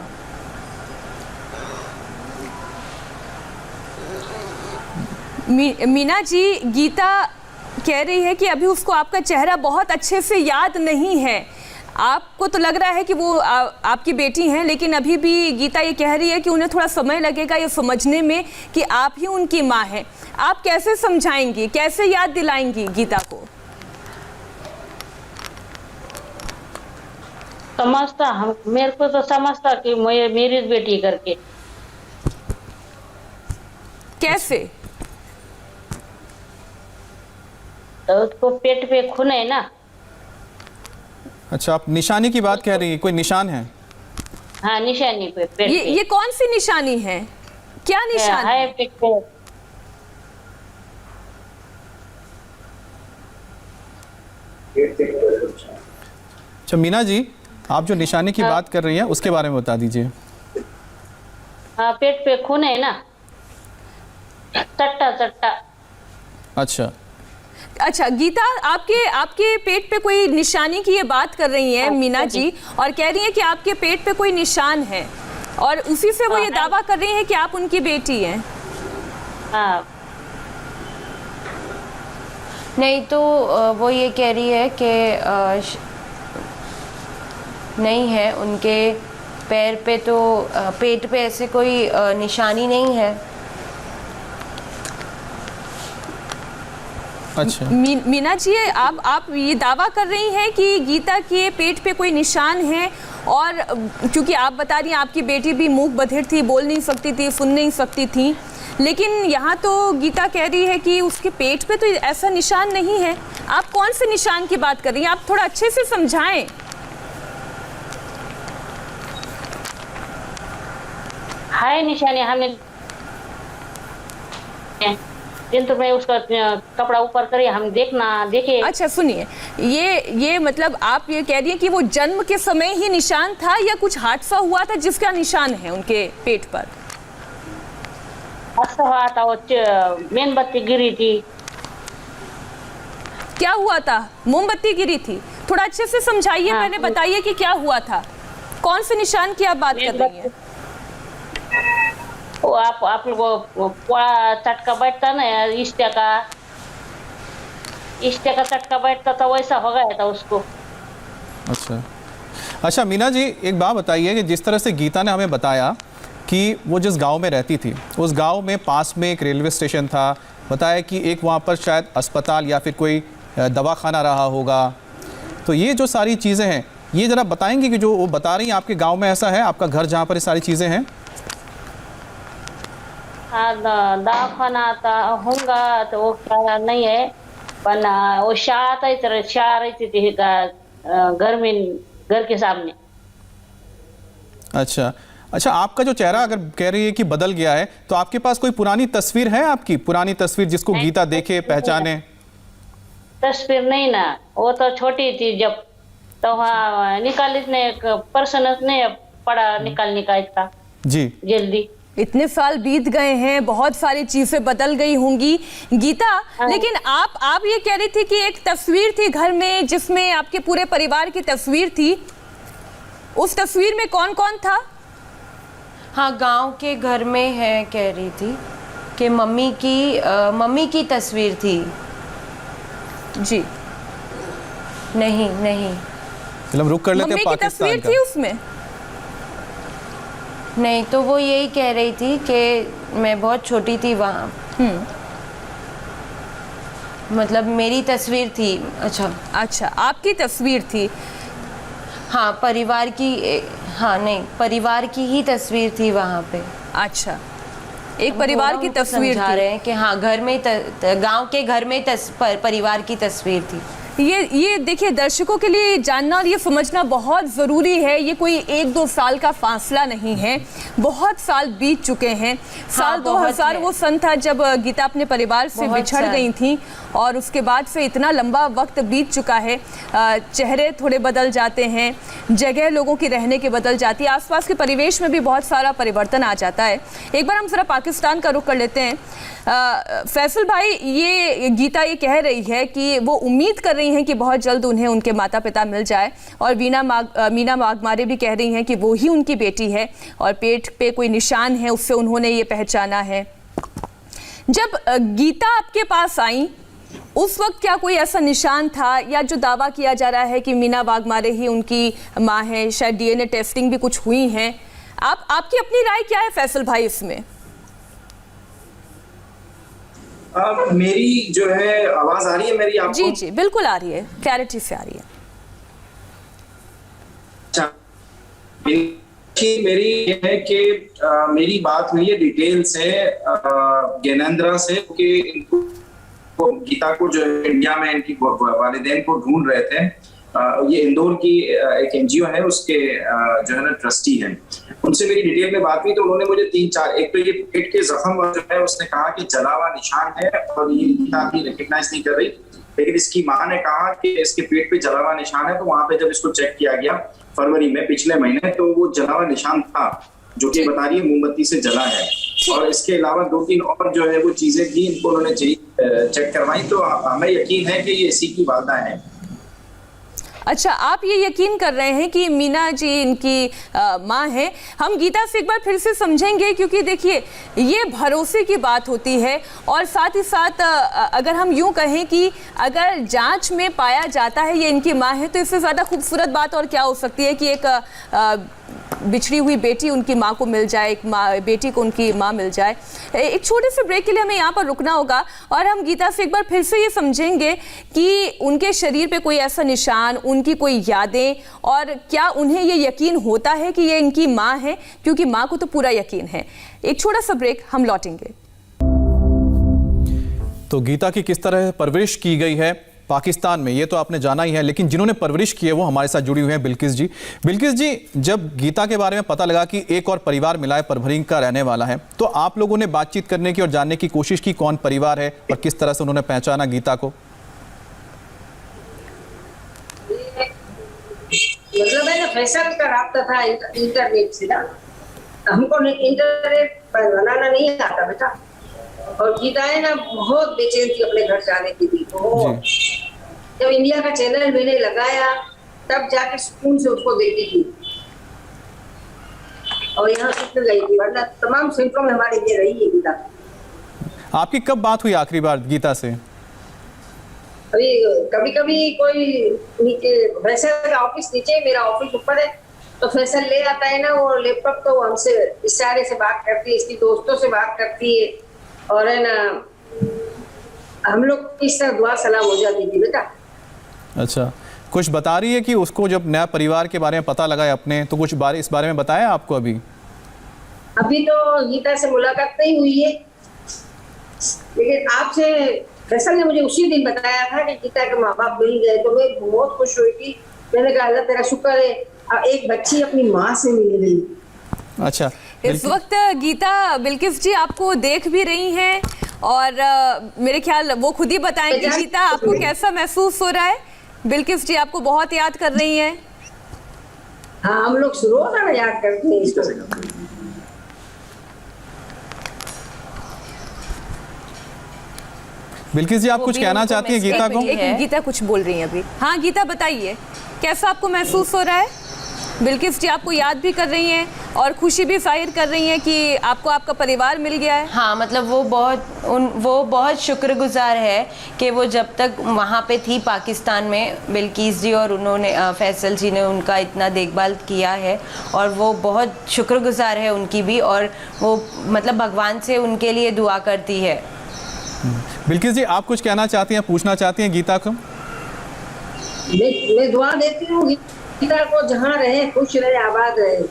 मीना जी, गीता कह रही है कि अभी उसको आपका चेहरा बहुत अच्छे से याद नहीं है। आपको तो लग रहा है कि वो आपकी बेटी हैं, लेकिन अभी भी गीता ये कह रही है कि उन्हें थोड़ा समय लगेगा ये समझने में कि आप ही उनकी माँ हैं। आप कैसे समझाएंगी, कैसे याद दिलाएंगी गीता को? समझता, हम मेरे को तो समझता कि मेरी बेटी करके। कैसे? तो उसको पेट पे खून है ना। अच्छा, आप निशानी की बात कह रही हैं, कोई निशान है? हाँ, निशानी पे पेट पे ये कौन सी निशानी है? क्या निशान है है? पेट पे। अच्छा मीना जी, आप जो निशानी की बात कर रही हैं उसके बारे में बता दीजिए। हाँ, पेट पे खून है ना, चट्टा चट्टा। अच्छा गीता, आपके पेट पे कोई निशानी की ये बात कर रही हैं मीना जी, और कह रही हैं कि आपके पेट पे कोई निशान है, और उसी से वो ये दावा कर रही हैं कि आप उनकी बेटी हैं। हाँ। नहीं तो वो ये कह रही है कि नहीं है, उनके पैर पे तो पेट पे ऐसे कोई निशानी नहीं है। अच्छा मीना जी, आप ये दावा कर रही हैं कि गीता के पेट पे कोई निशान है, और क्योंकि आप बता रही हैं आपकी बेटी भी मूक बधिर थी, बोल नहीं सकती थी, सुन नहीं सकती थी, लेकिन यहाँ तो गीता कह रही है कि उसके पेट पे तो ऐसा निशान नहीं है। आप कौन से निशान की बात कर रही हैं? आप थोड़ा अच्छे से समझाएं। है निशानी, हमने दिन तो मैं उसका कपड़ा ऊपर करे, हम देखे। अच्छा सुनिए, ये मतलब आप ये कह रही हैं कि वो जन्म के समय ही निशान था, या कुछ हादसा हुआ था जिसका निशान है उनके पेट पर? हादसा हुआ था, वो मोमबत्ती गिरी थी। क्या हुआ था? मोमबत्ती गिरी थी? थोड़ा अच्छे से समझाइए। हाँ, पहले बताइए कि क्या हुआ था, कौन से निशान की आप बात कर रही हैं? वो आप लोग चटका बैठता ना, इष्टा का चटका बैठता था, वैसा हो गया था उसको। अच्छा मीना जी, एक बात बताइए कि जिस तरह से गीता ने हमें बताया कि वो जिस गांव में रहती थी, उस गांव में पास में एक रेलवे स्टेशन था, बताया कि एक वहाँ पर शायद अस्पताल या फिर कोई दवाखाना रहा होगा, तो ये जो सारी चीज़ें हैं, ये ज़रा बताएंगे कि जो वो बता रही हैं आपके गांव में ऐसा है, आपका घर जहाँ पर ये सारी चीज़ें हैं? हाँ, दवाखाना होगा तो वो क्या नहीं है, पर वो शाह रहती थी घर के सामने। अच्छा, आपका जो चेहरा अगर कह रही है कि बदल गया है, तो आपके पास कोई पुरानी तस्वीर है, आपकी पुरानी तस्वीर जिसको गीता देखे पहचाने? तस्वीर नहीं ना, वो तो छोटी थी जब, तो वहाँ निकालने पर्सन ने पड़ा निकालने का इतना जी जल्दी। इतने साल बीत गए हैं, बहुत सारी चीजें बदल गई होंगी गीता, लेकिन आप ये कह रही थी कि एक तस्वीर थी घर में जिसमें आपके पूरे परिवार की तस्वीर थी। उस तस्वीर में कौन कौन था? हाँ, गांव के घर में है, कह रही थी कि मम्मी की तस्वीर थी। जी नहीं, चलो हम रुक कर लेते हैं। मम्मी की तस्वीर थी उसमें? नहीं, तो वो यही कह रही थी कि मैं बहुत छोटी थी वहाँ, मतलब मेरी तस्वीर थी। अच्छा, आपकी तस्वीर थी? हाँ, परिवार की ही तस्वीर थी वहाँ पे। अच्छा, एक परिवार की तस्वीर समझा रहे हैं कि हाँ, घर में गांव के घर में परिवार की तस्वीर थी। ये देखिए, दर्शकों के लिए जानना और ये समझना बहुत ज़रूरी है, ये कोई 1-2 साल का फासला नहीं है, बहुत साल बीत चुके हैं। साल 2000 वो सन था जब गीता अपने परिवार से बिछड़ गई थी, और उसके बाद से इतना लंबा वक्त बीत चुका है। चेहरे थोड़े बदल जाते हैं, जगह लोगों की रहने के बदल जाती है, आसपास के परिवेश में भी बहुत सारा परिवर्तन आ जाता है। एक बार हम ज़रा पाकिस्तान का रुख कर लेते हैं। फैसल भाई, ये गीता ये कह रही है कि वो उम्मीद कर रही हैं कि बहुत जल्द उन्हें उनके माता पिता मिल जाए, और मीना मागमारे भी कह रही हैं कि वो ही उनकी बेटी है, और पेट पे कोई निशान है, उससे उन्होंने ये पहचाना है। जब गीता आपके पास आई उस वक्त क्या कोई ऐसा निशान था, या जो दावा किया जा रहा है कि मीना वाघमारे ही उनकी मां है, शायद डीएनए टेस्टिंग भी कुछ हुई है, आपकी अपनी राय क्या है फैसल भाई इसमें? मेरी जो है आवाज आ रही है मेरी आपको? जी जी बिल्कुल आ रही है, क्लैरिटी से आ रही है। अच्छा, मेरी ये है कि मेरी बात हुई है डिटेल से ज्ञानेंद्रा से, कि इनको गीता को जो है इंडिया में इनकी वालिदैन को ढूंढ रहे थे। ये इंदौर की एक एनजीओ है, उसके जो है ना ट्रस्टी है। उनसे मेरी डिटेल में बात हुई तो उन्होंने मुझे 3-4, एक तो ये पेट के जख्म जो है उसने कहा कि जला हुआ निशान है और ये गीता भी रिकग्नाइज नहीं कर रही, लेकिन इसकी मां ने कहा कि इसके पेट पे जला हुआ निशान है। तो वहां पे जब इसको चेक किया गया फरवरी में पिछले महीने, तो वो जला हुआ निशान था जो कि बता रही है मोमबत्ती से जला है। और इसके अलावा 2-3 और जो है वो चीजें भी इनको उन्होंने चेक करवाई, तो हमें यकीन है कि ये इसी की वादा है। अच्छा, आप ये यकीन कर रहे हैं कि मीना जी इनकी मां है। हम गीता से एक बार फिर से समझेंगे, क्योंकि देखिए ये भरोसे की बात होती है, और साथ ही साथ अगर हम यूं कहें कि अगर जांच में पाया जाता है ये इनकी मां है, तो इससे ज़्यादा खूबसूरत बात और क्या हो सकती है कि एक बिछड़ी हुई बेटी उनकी माँ को मिल जाए, एक बेटी को उनकी माँ मिल जाए। एक छोटे से ब्रेक के लिए हमें यहाँ पर रुकना होगा, और हम गीता से एक बार फिर से ये समझेंगे कि उनके शरीर पे कोई ऐसा निशान, उनकी कोई यादें, और क्या उन्हें ये यकीन होता है कि ये इनकी माँ है, क्योंकि माँ को तो पूरा यकीन है। एक छोटा सा ब्रेक, हम लौटेंगे। तो गीता की किस तरह परवरिश की गई है पाकिस्तान में, ये तो आपने जाना ही है, लेकिन जिन्होंने परवरिश की है वो हमारे साथ जुड़ी हुई हैं बिल्किस जी। बिल्किस जी, जब गीता के बारे में पता लगा कि एक और परिवार मिला है, परभरी का रहने वाला है, तो आप लोगों ने बातचीत करने की और जानने की कोशिश की कौन परिवार है और किस तरह से उन्होंने पहचाना गीता को? मतलब है ना, फैसल का राब्ता था इंटरनेट से ना, हमको इंटरनेट पर बनाना नहीं आता बेटा। और गीता है ना बहुत बेचैन थी अपने घर जाने के लिए। बहुत जब इंडिया का चैनल मैंने लगाया तब जाके सुकून से उसको देखती थी, और यहाँ से गई थी, वरना तमाम सेंटरों में हमारे ये रही है गीता। आपकी कब बात हुई आखिरी बार गीता से? अभी कभी कभी कोई नीचे, फैसल का ऑफिस नीचे, मेरा ऑफिस ऊपर है, तो फैसल ले आता है ना वो लैपटॉप, तो हमसे इशारे से बात करती है, इसकी दोस्तों से बात करती है, और है ना हम लोग इस तरह दुआ सलाम हो जाती थी बेटा। अच्छा, कुछ बता रही है कि उसको जब नया परिवार के बारे में पता लगा है अपने, तो कुछ इस बारे में बताया आपको? अभी तो गीता से मुलाकात नहीं हुई है, लेकिन आपसे फैसल ने मुझे उसी दिन बताया था कि गीता के माँ बाप मिल गए, तो मैं बहुत खुश हुई थी। मैंने कहा अल्लाह तेरा शुक्र है, एक बच्ची अपनी माँ से मिल गई। अच्छा, इस वक्त गीता बिल्किस जी आपको देख भी रही हैं, और मेरे ख्याल वो खुद ही बताएंगे। गीता, आपको कैसा महसूस हो रहा है? बिल्किस जी आपको बहुत याद कर रही हैं। हाँ, हम लोग रोजाना याद करते हैं इसको। बिल्किस जी, आप कुछ कहना चाहती हैं गीता को? गीता कुछ बोल रही हैं अभी। हाँ गीता, बताइए कैसा आपको महसूस हो रहा है? बिल्किस जी आपको याद भी कर रही हैं और खुशी भी जाहिर कर रही हैं कि आपको आपका परिवार मिल गया है। हाँ, मतलब वो बहुत शुक्रगुजार है कि वो जब तक वहाँ पे थी पाकिस्तान में, बिल्किस जी और उन्होंने फैसल जी ने उनका इतना देखभाल किया है, और वो बहुत शुक्रगुजार है उनकी भी, और वो मतलब भगवान से उनके लिए दुआ करती है। बिल्किस जी, आप कुछ कहना चाहती हैं, पूछना चाहती हैं गीता को? मैं दुआ देती हूँ गीता को, जहाँ रहे खुश रहे, आबाद रहे।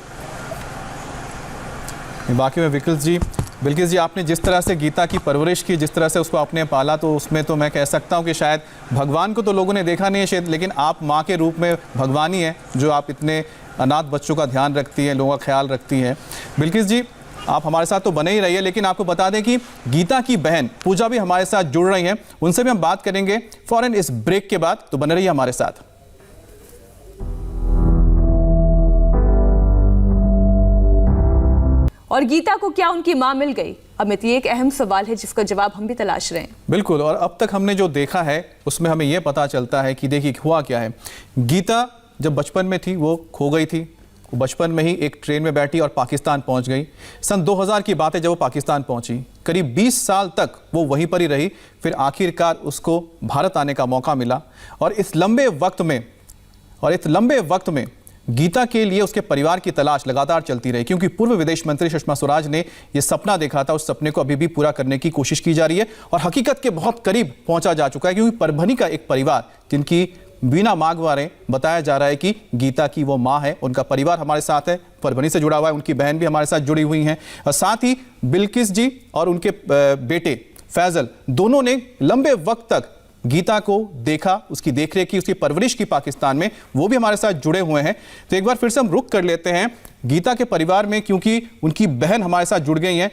बाकी में बिल्किस जी आपने जिस तरह से गीता की परवरिश की, जिस तरह से उसको आपने पाला, तो उसमें तो मैं कह सकता हूँ कि शायद भगवान को तो लोगों ने देखा नहीं है शायद, लेकिन आप माँ के रूप में भगवान ही हैं, जो आप इतने अनाथ बच्चों का ध्यान रखती हैं, लोगों का ख्याल रखती हैं। बिल्किस जी, आप हमारे साथ तो बने ही रहिए, लेकिन आपको बता दें कि गीता की बहन पूजा भी हमारे साथ जुड़ रही हैं, उनसे भी हम बात करेंगे फौरन इस ब्रेक के बाद, तो बने रहिए हमारे साथ। और गीता को क्या उनकी मां मिल गई? अमित, ये एक अहम सवाल है जिसका जवाब हम भी तलाश रहे हैं। बिल्कुल, और अब तक हमने जो देखा है उसमें हमें यह पता चलता है कि देखिए हुआ क्या है। गीता जब बचपन में थी वो खो गई थी, वो बचपन में ही एक ट्रेन में बैठी और पाकिस्तान पहुंच गई। सन 2000 की बात है जब वो पाकिस्तान पहुंची। करीब 20 साल तक वो वहीं पर ही रही। फिर आखिरकार उसको भारत आने का मौका मिला और इस लंबे वक्त में गीता के लिए उसके परिवार की तलाश लगातार चलती रही, क्योंकि पूर्व विदेश मंत्री सुषमा स्वराज ने यह सपना देखा था। उस सपने को अभी भी पूरा करने की कोशिश की जा रही है और हकीकत के बहुत करीब पहुंचा जा चुका है, क्योंकि परभनी का एक परिवार जिनकी बीना माघवारे बताया जा रहा है कि गीता की वो मां है, उनका परिवार हमारे साथ है, परभनी से जुड़ा हुआ है, उनकी बहन भी हमारे साथ जुड़ी हुई हैं और साथ ही बिल्किस जी और उनके बेटे फैजल दोनों ने लंबे वक्त तक गीता को देखा, उसकी देखरेख की, उसकी परवरिश की पाकिस्तान में, वो भी हमारे साथ जुड़े हुए हैं। तो एक बार फिर से हम रुक कर लेते हैं गीता के परिवार में, क्योंकि उनकी बहन हमारे साथ जुड़ गई हैं।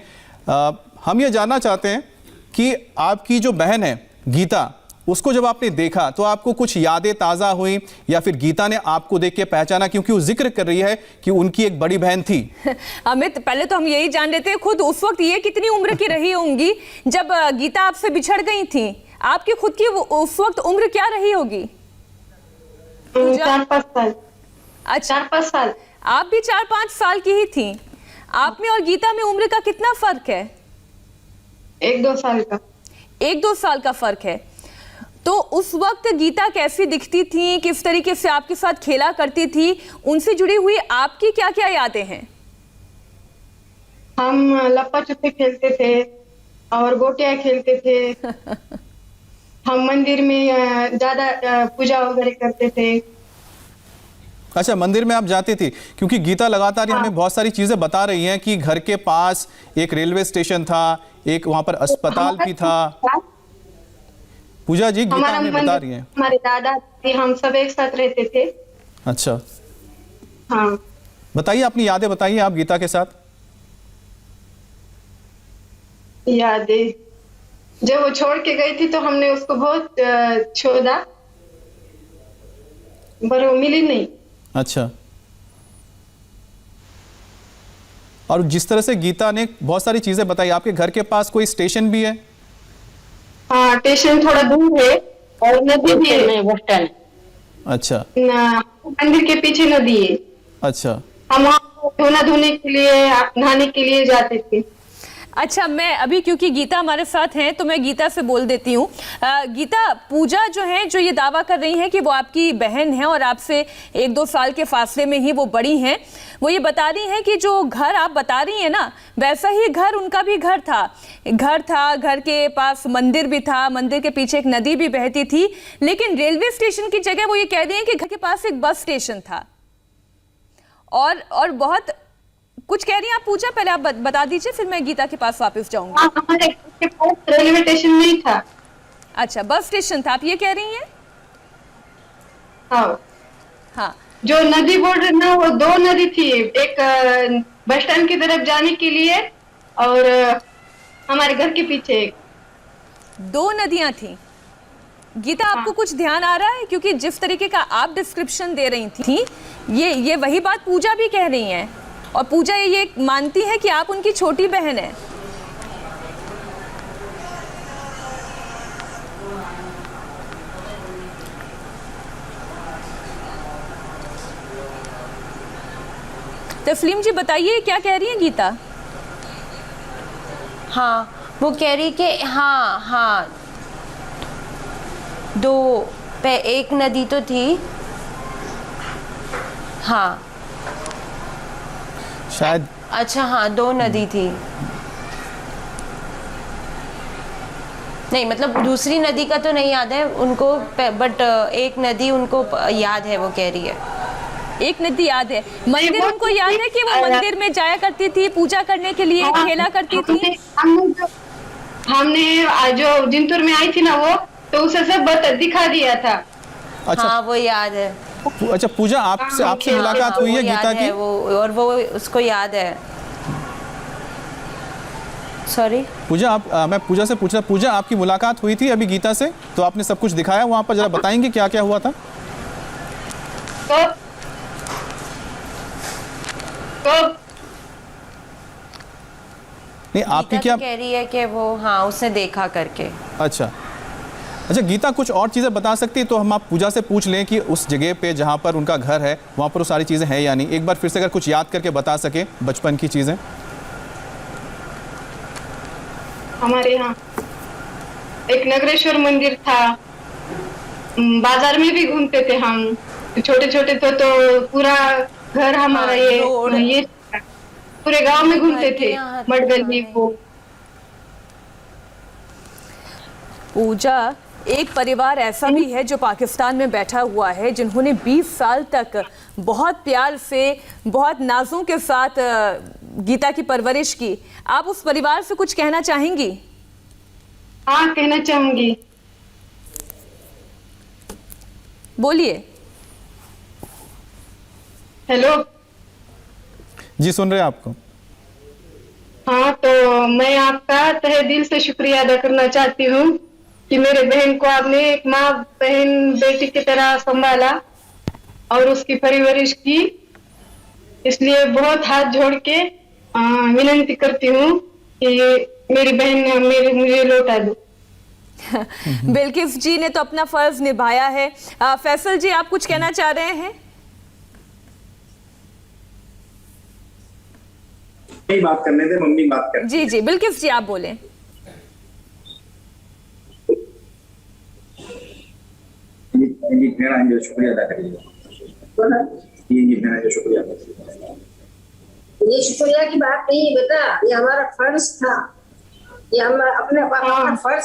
हम ये जानना चाहते हैं कि आपकी जो बहन है गीता, उसको जब आपने देखा तो आपको कुछ यादें ताज़ा हुई या फिर गीता ने आपको देख के पहचाना, क्योंकि वो जिक्र कर रही है कि उनकी एक बड़ी बहन थी। अमित, पहले तो हम यही जान लेते हैं खुद उस वक्त ये कितनी उम्र की रही होंगी जब गीता आपसे बिछड़ गई थी? आपकी खुद की उस वक्त उम्र क्या रही होगी? 4-5 साल। अच्छा, 4-5 साल। आप भी 4-5 साल की ही थी। आप में और गीता में उम्र का कितना फर्क है? 1-2 साल का। 1-2 साल का फर्क है। तो उस वक्त गीता कैसी दिखती थी, किस तरीके से आपके साथ खेला करती थी, उनसे जुड़ी हुई आपकी क्या क्या यादें हैं? हम लप्पा छुपी खेलते थे और गोटियां खेलते थे। हम मंदिर में ज्यादा पूजा वगैरह करते थे। अच्छा, मंदिर में आप जाती थी? क्योंकि गीता लगातार हमें बहुत सारी चीजें बता रही हैं कि घर के पास एक रेलवे स्टेशन था, एक वहां पर अस्पताल भी था। पूजा जी, गीता हमें बता रही हैं। हमारे दादा थे, हम सब एक साथ रहते थे। अच्छा, हाँ, बताइए अपनी यादें बताइए आप गीता के साथ। यादें, जब वो छोड़ के गई थी तो हमने उसको बहुत छोड़ा, पर वो मिली नहीं। अच्छा, और जिस तरह से गीता ने बहुत सारी चीजें बताई, आपके घर के पास कोई स्टेशन भी है? हाँ, स्टेशन थोड़ा दूर है और नदी भी है। नहीं, बस स्टैंड। अच्छा, मंदिर के पीछे नदी है। अच्छा, हम वहाँ धोने के लिए, नहाने के लिए जाते थे। अच्छा, मैं अभी क्योंकि गीता हमारे साथ हैं तो मैं गीता से बोल देती हूँ। गीता, पूजा जो है, जो ये दावा कर रही हैं कि वो आपकी बहन है और आपसे 1-2 साल के फासले में ही वो बड़ी हैं, वो ये बता रही हैं कि जो घर आप बता रही हैं ना, वैसा ही घर उनका भी घर था। घर के पास मंदिर भी था, मंदिर के पीछे एक नदी भी बहती थी, लेकिन रेलवे स्टेशन की जगह वो ये कह रही हैं कि घर के पास एक बस स्टेशन था। और बहुत कुछ कह रही हैं आप पूजा, पहले आप बता दीजिए, फिर मैं गीता के पास वापस जाऊंगी। हाँ, हमारे घर के पास रेलवे स्टेशन नहीं था। अच्छा, बस स्टेशन था, आप ये कह रही हैं? हाँ, हाँ, जो नदी बोल रहे ना, वो 2 नदी थी, एक बस स्टैंड की तरफ जाने के लिए और हमारे घर के पीछे 2 नदियां थी। गीता, आपको कुछ ध्यान आ रहा है? क्योंकि जिस तरीके का आप डिस्क्रिप्शन दे रही थी, ये वही बात पूजा भी कह रही हैं, और पूजा ये मानती है कि आप उनकी छोटी बहन है। तस्लीम जी, बताइए क्या कह रही है गीता? हाँ, वो कह रही कि हाँ, 2 पे एक नदी तो थी। हाँ, शायद। अच्छा, हाँ, 2 नदी थी। नहीं, मतलब दूसरी नदी का तो नहीं याद है उनको, बट एक नदी उनको याद है, वो कह रही है। एक नदी याद है। मंदिर उनको याद है कि वो मंदिर में जाया करती थी, पूजा करने के लिए, खेला करती थी। हमने जो जिंतूर में आई थी ना, वो तो उसे सब दिखा दिया था। अच्छा, हाँ, वो याद है। अच्छा पूजा, आपसे मुलाकात हुई है गीता की? और वो उसको याद है। सॉरी पूजा, मैं पूजा से पूछ रहा, पूजा आपकी मुलाकात हुई थी अभी गीता से, तो आपने सब कुछ दिखाया वहां पर, जरा बताएंगे क्या क्या हुआ था? नहीं, आपकी क्या कह रही है कि वो, हाँ, उसने देखा करके। अच्छा, अच्छा गीता, कुछ और चीज़ें बता सकती है तो हम आप पूजा से पूछ लें कि उस जगह पे जहाँ पर उनका घर है वहाँ पर वो सारी चीज़ें हैं या नहीं। एक बार फिर से अगर कुछ याद करके बता सके बचपन की चीज़ें। हमारे यहाँ एक नगरेश्वर मंदिर था, बाजार में भी घूमते थे हम, छोटे छोटे थे तो पूरा घर हमारा ये पूरे गांव में घूमते थे, मडगली वो। पूजा, एक परिवार ऐसा भी है जो पाकिस्तान में बैठा हुआ है जिन्होंने 20 साल तक बहुत प्यार से, बहुत नाजों के साथ गीता की परवरिश की। आप उस परिवार से कुछ कहना चाहेंगी? हाँ, कहना चाहूंगी। बोलिए। हेलो जी, सुन रहे हैं आपको। हाँ, तो मैं आपका तहे दिल से शुक्रिया अदा करना चाहती हूँ कि मेरे बहन को आपने एक माँ बहन बेटी की तरह संभाला और उसकी परवरिश की। इसलिए बहुत हाथ जोड़ के विनती करती हूँ कि मेरी बहन मुझे लौटा दो। बिल्किस जी ने तो अपना फर्ज निभाया है। फैसल जी, आप कुछ कहना चाह रहे हैं? बात करने दे, मम्मी बात कर। जी जी, बिल्किस जी आप बोलें। शुक्रिया अदा करिए। ये शुक्रिया। ये शुक्रिया की बात नहीं है बेटा, ये हमारा फर्ज था। ये हम अपने अपना फर्ज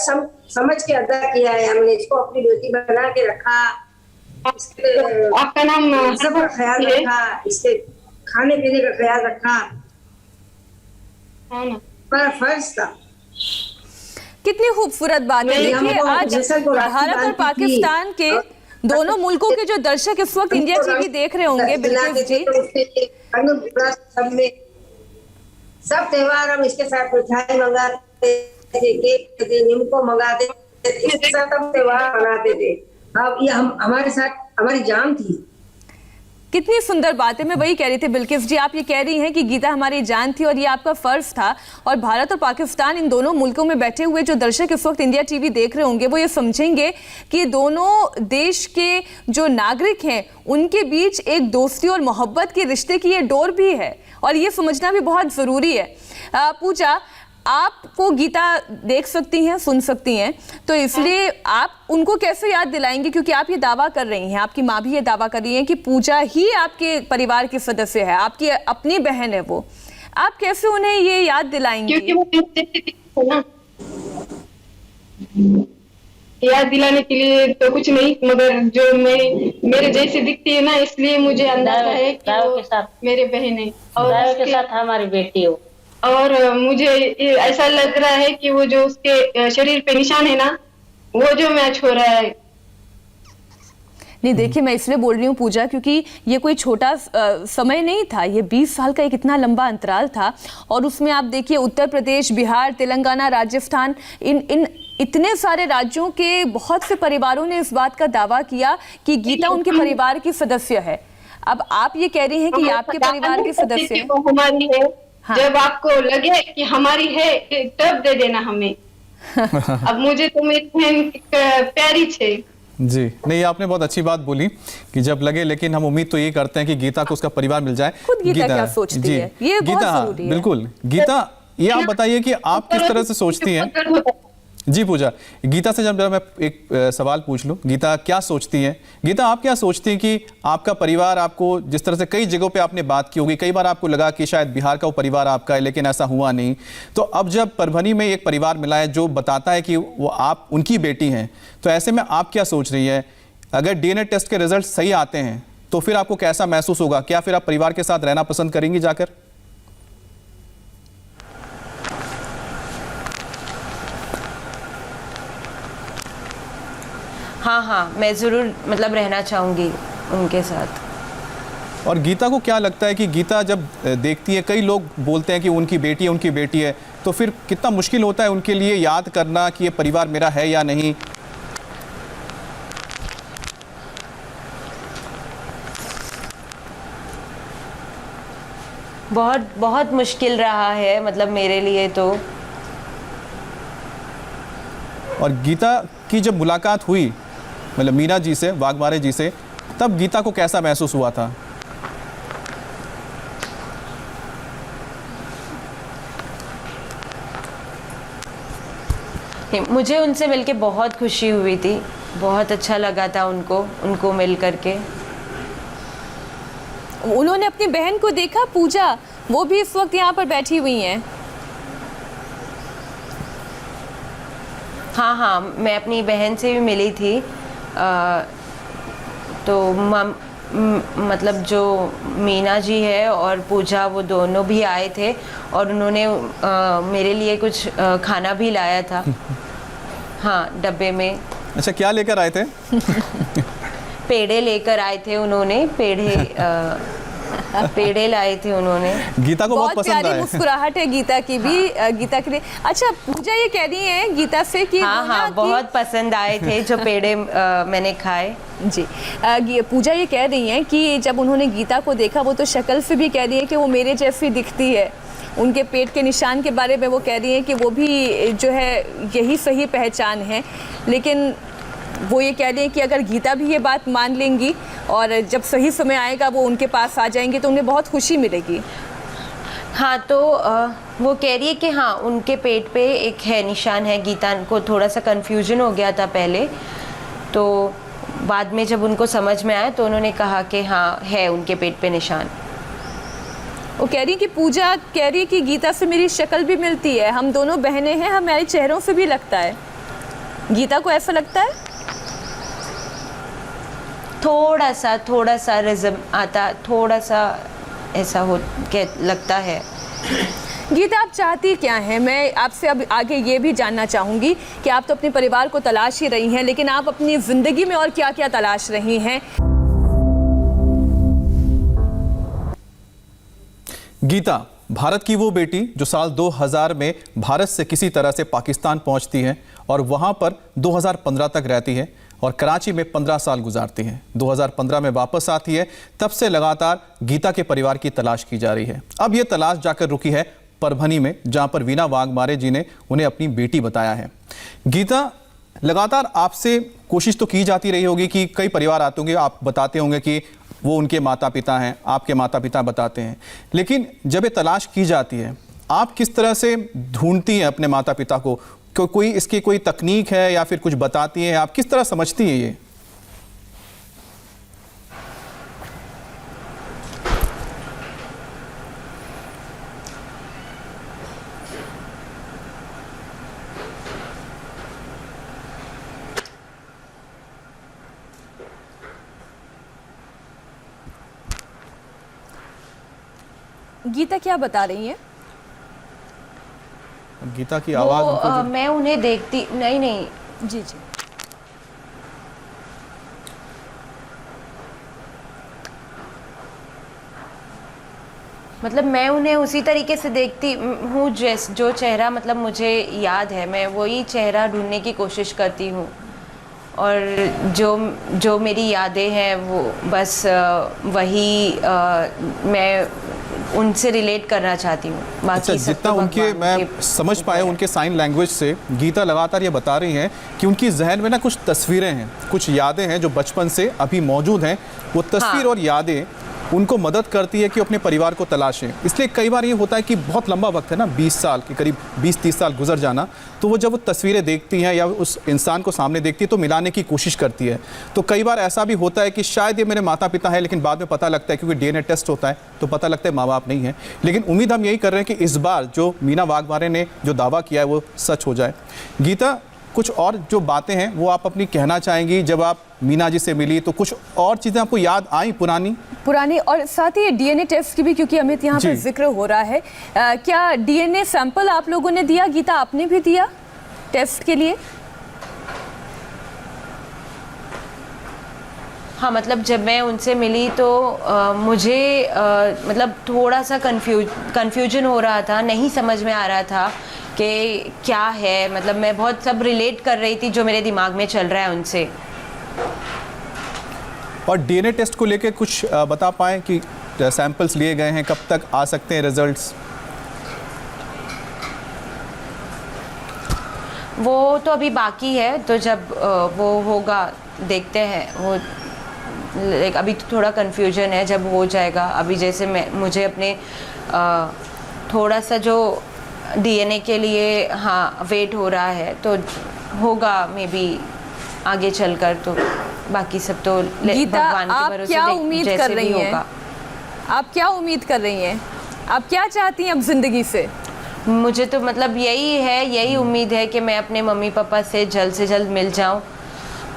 समझ के अदा किया है हमने। इसको अपनी बेटी बना के रखा, आपका नाम सबका ख्याल रखा, इसके खाने पीने का ख्याल रखा, हमारा फर्ज था। कितनी खूबसूरत बात है। देखिए आज भारत और पाकिस्तान के दोनों मुल्कों के जो दर्शक इस वक्त इंडिया टीवी देख रहे होंगे, बिल्किस जी, सब त्योहार हम इसके साथ मिठाई मंगाते थे, केक थे, नीमको मंगाते थे, सब त्योहार मनाते थे। अब ये हम हमारे साथ हमारी जान थी। कितनी सुंदर बात है। मैं वही कह रही थी बिल्किस जी, आप ये कह रही हैं कि गीता हमारी जान थी और ये आपका फर्ज था। और भारत और पाकिस्तान, इन दोनों मुल्कों में बैठे हुए जो दर्शक इस वक्त इंडिया टीवी देख रहे होंगे, वो ये समझेंगे कि दोनों देश के जो नागरिक हैं उनके बीच एक दोस्ती और मोहब्बत के रिश्ते की ये डोर भी है, और ये समझना भी बहुत ज़रूरी है। पूजा, आपको गीता देख सकती हैं, सुन सकती हैं, तो इसलिए आप उनको कैसे याद दिलाएंगे? क्योंकि आप ये दावा कर रही हैं, आपकी माँ भी ये दावा कर रही है कि पूजा ही आपके परिवार के सदस्य है, आपकी अपनी बहन है वो। आप कैसे उन्हें ये याद दिलाएंगे? क्योंकि वो ना, याद दिलाने के लिए तो कुछ नहीं, मगर जो मेरे जैसे दिखती है ना, इसलिए मुझे अंदाजा है कि वो मेरे बहन है और के साथ हमारी बेटी हो। और मुझे ऐसा लग रहा है कि वो जो उसके शरीर पे निशान है ना, वो जो मैच हो रहा है। नहीं, देखिए मैं इसलिए बोल रही हूँ पूजा, क्योंकि ये कोई छोटा समय नहीं था, ये 20 साल का एक इतना लंबा अंतराल था। और उसमें आप देखिए उत्तर प्रदेश, बिहार, तेलंगाना, राजस्थान, इन इतने सारे राज्यों के बहुत से परिवारों ने इस बात का दावा किया कि गीता उनके परिवार की सदस्य है। अब आप ये कह रही हैं कि आपके परिवार के सदस्य हैं। हमारी है। हाँ। जब आपको लगे कि हमारी है तब दे देना हमें। अब मुझे तो मेरी बहन प्यारी छे। जी नहीं, आपने बहुत अच्छी बात बोली कि जब लगे, लेकिन हम उम्मीद तो ये करते हैं कि गीता को उसका परिवार मिल जाए। खुद गीता क्या सोचती है, ये बहुत जरूरी है। बिल्कुल गीता, ये आप बताइए कि आप किस तरह से सोचती हैं? जी पूजा, गीता से जब मैं एक सवाल पूछ लूं, गीता क्या सोचती हैं? गीता, आप क्या सोचती हैं कि आपका परिवार आपको, जिस तरह से कई जगहों पे आपने बात की होगी, कई बार आपको लगा कि शायद बिहार का वो परिवार आपका है, लेकिन ऐसा हुआ नहीं, तो अब जब परभनी में एक परिवार मिला है जो बताता है कि वो आप उनकी बेटी हैं, तो ऐसे में आप क्या सोच रही है? अगर DNA टेस्ट के रिजल्ट सही आते हैं तो फिर आपको कैसा महसूस होगा? क्या फिर आप परिवार के साथ रहना पसंद करेंगी जाकर? हाँ, मैं ज़रूर मतलब रहना चाहूँगी उनके साथ। और गीता को क्या लगता है कि गीता जब देखती है, कई लोग बोलते हैं कि उनकी बेटी है, तो फिर कितना मुश्किल होता है उनके लिए याद करना कि ये परिवार मेरा है या नहीं? बहुत बहुत मुश्किल रहा है, मतलब मेरे लिए तो। और गीता, आपकी जब मुलाकात हुई मतलब मीना जी से, वाघमारे जी से, तब गीता को कैसा महसूस हुआ था? मुझे उनसे मिलके बहुत खुशी हुई थी, बहुत अच्छा लगा था उनको मिल करके। उन्होंने अपनी बहन को देखा, पूजा, वो भी इस वक्त यहाँ पर बैठी हुई हैं। हाँ, मैं अपनी बहन से भी मिली थी। तो मतलब जो मीना जी है और पूजा, वो दोनों भी आए थे और उन्होंने मेरे लिए कुछ खाना भी लाया था। हाँ, डब्बे में। अच्छा, क्या लेकर आए थे? पेड़े लेकर आए थे उन्होंने, पेड़े लाए थे उन्होंने। गीता को बहुत पसंद आए। मुस्कुराहट है गीता की भी, गीता के लिए। अच्छा, पूजा ये कह रही है गीता से कि हाँ, बहुत पसंद आए थे जो पेड़े मैंने खाए। जी, पूजा ये कह रही हैं कि जब उन्होंने गीता को देखा, वो तो शक्ल से भी कह रही है कि वो मेरे जैसी दिखती है। उनके पेट के निशान के बारे में वो कह रही हैं कि वो भी जो है यही सही पहचान है, लेकिन वो ये कह रही हैं कि अगर गीता भी ये बात मान लेंगी और जब सही समय आएगा वो उनके पास आ जाएंगे तो उन्हें बहुत खुशी मिलेगी। हाँ, तो वो कह रही है कि हाँ, उनके पेट पे एक है, निशान है। गीता को थोड़ा सा कन्फ्यूजन हो गया था पहले, तो बाद में जब उनको समझ में आया तो उन्होंने कहा कि हाँ, है उनके पेट पे निशान। वो कह रही कि पूजा कह रही कि गीता से मेरी शक्ल भी मिलती है, हम दोनों बहनें हैं, हमारे चेहरों से भी लगता है। गीता को ऐसा लगता है? थोड़ा सा रिज्म आता, थोड़ा सा ऐसा हो के लगता है। गीता, आप चाहती क्या हैं? मैं आपसे अब आगे ये भी जानना चाहूँगी कि आप तो अपने परिवार को तलाश ही रही हैं, लेकिन आप अपनी ज़िंदगी में और क्या क्या तलाश रही हैं? गीता, भारत की वो बेटी जो साल 2000 में भारत से किसी तरह से पाकिस्तान पहुंचती है और वहां पर 2015 तक रहती है और कराची में 15 साल गुजारती है। 2015 में वापस आती है। तब से लगातार गीता के परिवार की तलाश की जा रही है। अब ये तलाश जाकर रुकी है परभनी में, जहां पर वीना वाघमारे जी ने उन्हें अपनी बेटी बताया है। गीता, लगातार आपसे कोशिश तो की जाती रही होगी कि कई परिवार आते होंगे, आप बताते होंगे कि वो उनके माता पिता हैं, आपके माता पिता बताते हैं, लेकिन जब ये तलाश की जाती है, आप किस तरह से ढूंढती हैं अपने माता पिता को? कोई इसकी कोई तकनीक है या फिर कुछ बताती हैं? आप किस तरह समझती हैं ये? गीता क्या बता रही हैं? गीता की आवाज मैं उन्हें देखती नहीं। जी। मतलब मैं उन्हें उसी तरीके से देखती हूँ जो चेहरा मतलब मुझे याद है, मैं वही चेहरा ढूंढने की कोशिश करती हूँ। और जो मेरी यादें हैं वो बस वही मैं उनसे रिलेट करना चाहती हूँ। अच्छा, जितना उनके मैं समझ पाया उनके साइन लैंग्वेज से, गीता लगातार ये बता रही हैं कि उनकी जहन में ना कुछ तस्वीरें हैं, कुछ यादें हैं जो बचपन से अभी मौजूद हैं। वो तस्वीर और यादें उनको मदद करती है कि अपने परिवार को तलाशें। इसलिए कई बार ये होता है कि बहुत लंबा वक्त है ना, 20 साल के करीब, 20-30 साल गुजर जाना, तो वो जब वो तस्वीरें देखती हैं या उस इंसान को सामने देखती है तो मिलाने की कोशिश करती है। तो कई बार ऐसा भी होता है कि शायद ये मेरे माता पिता हैं, लेकिन बाद में पता लगता है, क्योंकि DNA टेस्ट होता है तो पता लगता है माँ बाप नहीं है। लेकिन उम्मीद हम यही कर रहे हैं कि इस बार जो मीना वाघमारे ने जो दावा किया है वो सच हो जाए। गीता, कुछ और जो बातें हैं वो आप अपनी कहना चाहेंगी? जब आप मीना जी से मिली तो कुछ और चीज़ें आपको याद आई पुरानी? और साथ ही DNA टेस्ट की भी, क्योंकि अमित यहाँ पर जिक्र हो रहा है, क्या DNA सैंपल आप लोगों ने दिया? गीता, आपने भी दिया टेस्ट के लिए? हाँ, मतलब जब मैं उनसे मिली तो मुझे मतलब थोड़ा सा कन्फ्यूजन हो रहा था, नहीं समझ में आ रहा था कि क्या है। मतलब मैं बहुत सब रिलेट कर रही थी जो मेरे दिमाग में चल रहा है उनसे। और DNA टेस्ट को लेकर कुछ बता पाएँ कि सैंपल्स लिए गए हैं, कब तक आ सकते हैं रिजल्ट्स? वो तो अभी बाकी है, तो जब वो होगा देखते हैं। वो अभी तो थोड़ा कन्फ्यूजन है, जब हो जाएगा। अभी जैसे मुझे अपने थोड़ा सा जो डीएनए के लिए वेट हो रहा है, तो होगा मे बी आगे चलकर। तो बाकी सब तो गीता, भगवान के आप भरोसे क्या उम्मीद कर रही हैं? आप क्या उम्मीद कर रही हैं? आप क्या चाहती हैं अब जिंदगी से? मुझे तो मतलब यही उम्मीद है कि मैं अपने मम्मी पापा से जल्द मिल जाऊं।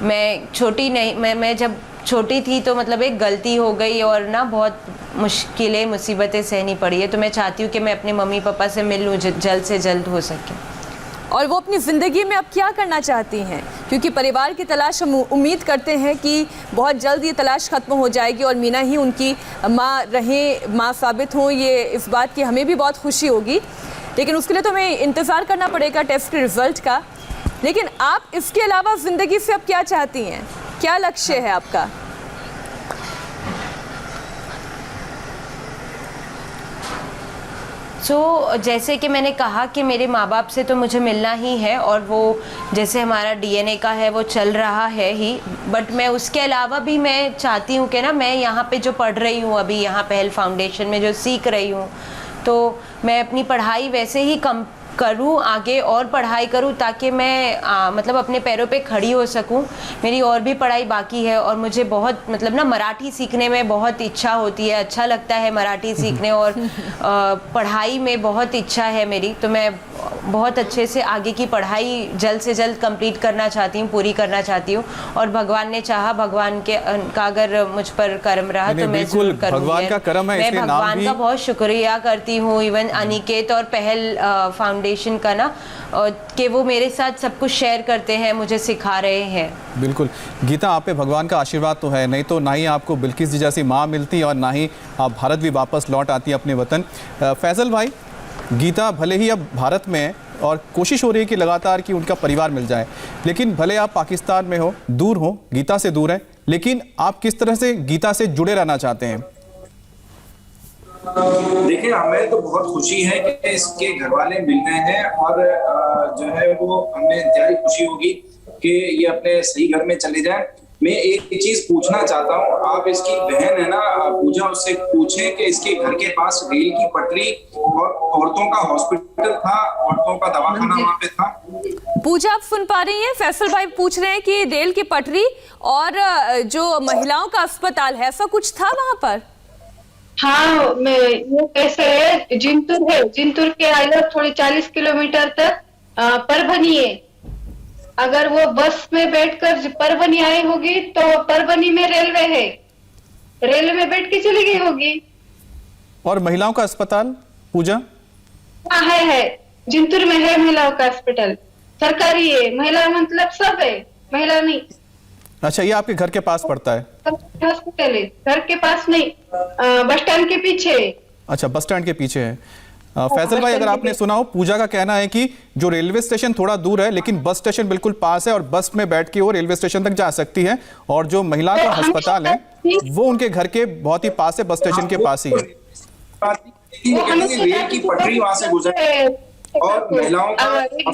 मैं छोटी नहीं, मैं जब छोटी थी तो मतलब एक गलती हो गई और ना बहुत मुसीबतें सहनी पड़ी है। तो मैं चाहती हूँ कि मैं अपने मम्मी पापा से मिल लूँ जल्द से जल्द हो सके। और वो अपनी ज़िंदगी में अब क्या करना चाहती हैं? क्योंकि परिवार की तलाश, हम उम्मीद करते हैं कि बहुत जल्द ये तलाश ख़त्म हो जाएगी और मीना ही उनकी माँ साबित हों। ये इस बात की हमें भी बहुत खुशी होगी, लेकिन उसके लिए तो हमें इंतज़ार करना पड़ेगा टेस्ट के रिज़ल्ट का। लेकिन आप इसके अलावा ज़िंदगी से अब क्या चाहती हैं? क्या लक्ष्य है आपका? जैसे कि मैंने कहा कि मेरे माँ बाप से तो मुझे मिलना ही है, और वो जैसे हमारा डीएनए का है वो चल रहा है ही। बट मैं उसके अलावा भी मैं चाहती हूँ कि ना, मैं यहाँ पे जो पढ़ रही हूँ अभी, यहाँ पहल फाउंडेशन में जो सीख रही हूँ, तो मैं अपनी पढ़ाई वैसे ही कम करूँ आगे, और पढ़ाई करूँ ताकि मैं मतलब अपने पैरों पे खड़ी हो सकूँ। मेरी और भी पढ़ाई बाकी है, और मुझे बहुत मतलब ना मराठी सीखने में बहुत इच्छा होती है, अच्छा लगता है मराठी सीखने, और पढ़ाई में बहुत इच्छा है मेरी। तो मैं बहुत अच्छे से आगे की पढ़ाई जल्द से जल्द कंप्लीट करना चाहती हूँ, पूरी करना चाहती हूँ। और भगवान ने चाहा, भगवान का अगर मुझ पर कर्म रहा तो मैं जरूर करूँगी। भगवान का कर्म है, मैं इसलिए भगवान नाम का भी बहुत शुक्रिया करती हूँ, इवन अनिकेत और पहल फाउंडेशन का ना, कि वो मेरे साथ सब कुछ शेयर करते हैं, मुझे सिखा रहे हैं। बिल्कुल गीता, आप पे भगवान का आशीर्वाद तो है, नहीं तो ना ही आपको बिल्किस जी जैसी माँ मिलती और ना ही आप भारत भी वापस लौट आती अपने वतन। फैजल भाई, गीता भले ही अब भारत में है और कोशिश हो रही है कि लगातार कि उनका परिवार मिल जाए, लेकिन भले आप पाकिस्तान में हो, दूर हो, गीता से दूर है, लेकिन आप किस तरह से गीता से जुड़े रहना चाहते हैं? देखिए, हमें तो बहुत खुशी है कि इसके घर वाले मिल गए हैं, और जो है वो हमें इंतहाई खुशी होगी कि ये अपने सही घर में चले जाए। मैं एक चीज पूछना चाहता हूँ, आप इसकी बहन है ना पूजा, उससे पूछें कि इसके घर के पास रेल की पटरी और औरतों का हॉस्पिटल था, औरतों का दवाखाना वहाँ पे था। पूजा, आप सुन पा रही हैं? फैसल भाई पूछ रहे हैं कि रेल की पटरी और जो महिलाओं का अस्पताल है, ऐसा कुछ था वहाँ पर? हाँ, मैं ये कैसे है, जिंतूर है, जिंतूर के आगे थोड़ी 40 किलोमीटर तक परभनी है। अगर वो बस में बैठकर परभनी आई होगी तो परभनी में रेलवे है, रेलवे में बैठ के चली गई होगी। और महिलाओं का अस्पताल पूजा? हाँ है, जिंतूर में है महिलाओं का अस्पताल, सरकारी है। महिला मतलब सब है, महिला नहीं। अच्छा, ये आपके घर के पास पड़ता है? हॉस्पिटल है, घर के पास नहीं, बस स्टैंड के पीछे है। अच्छा, बस स्टैंड के पीछे है। फैजल भाई, अगर आपने सुना हो, पूजा का कहना है कि जो रेलवे स्टेशन थोड़ा दूर है लेकिन बस स्टेशन बिल्कुल पास है, और बस में बैठ के वो रेलवे स्टेशन तक जा सकती है, और जो महिला का अस्पताल है वो उनके घर के बहुत ही पास है, बस स्टेशन के पास ही है। रेल की पटरी वहां से गुजर और महिलाओं का एक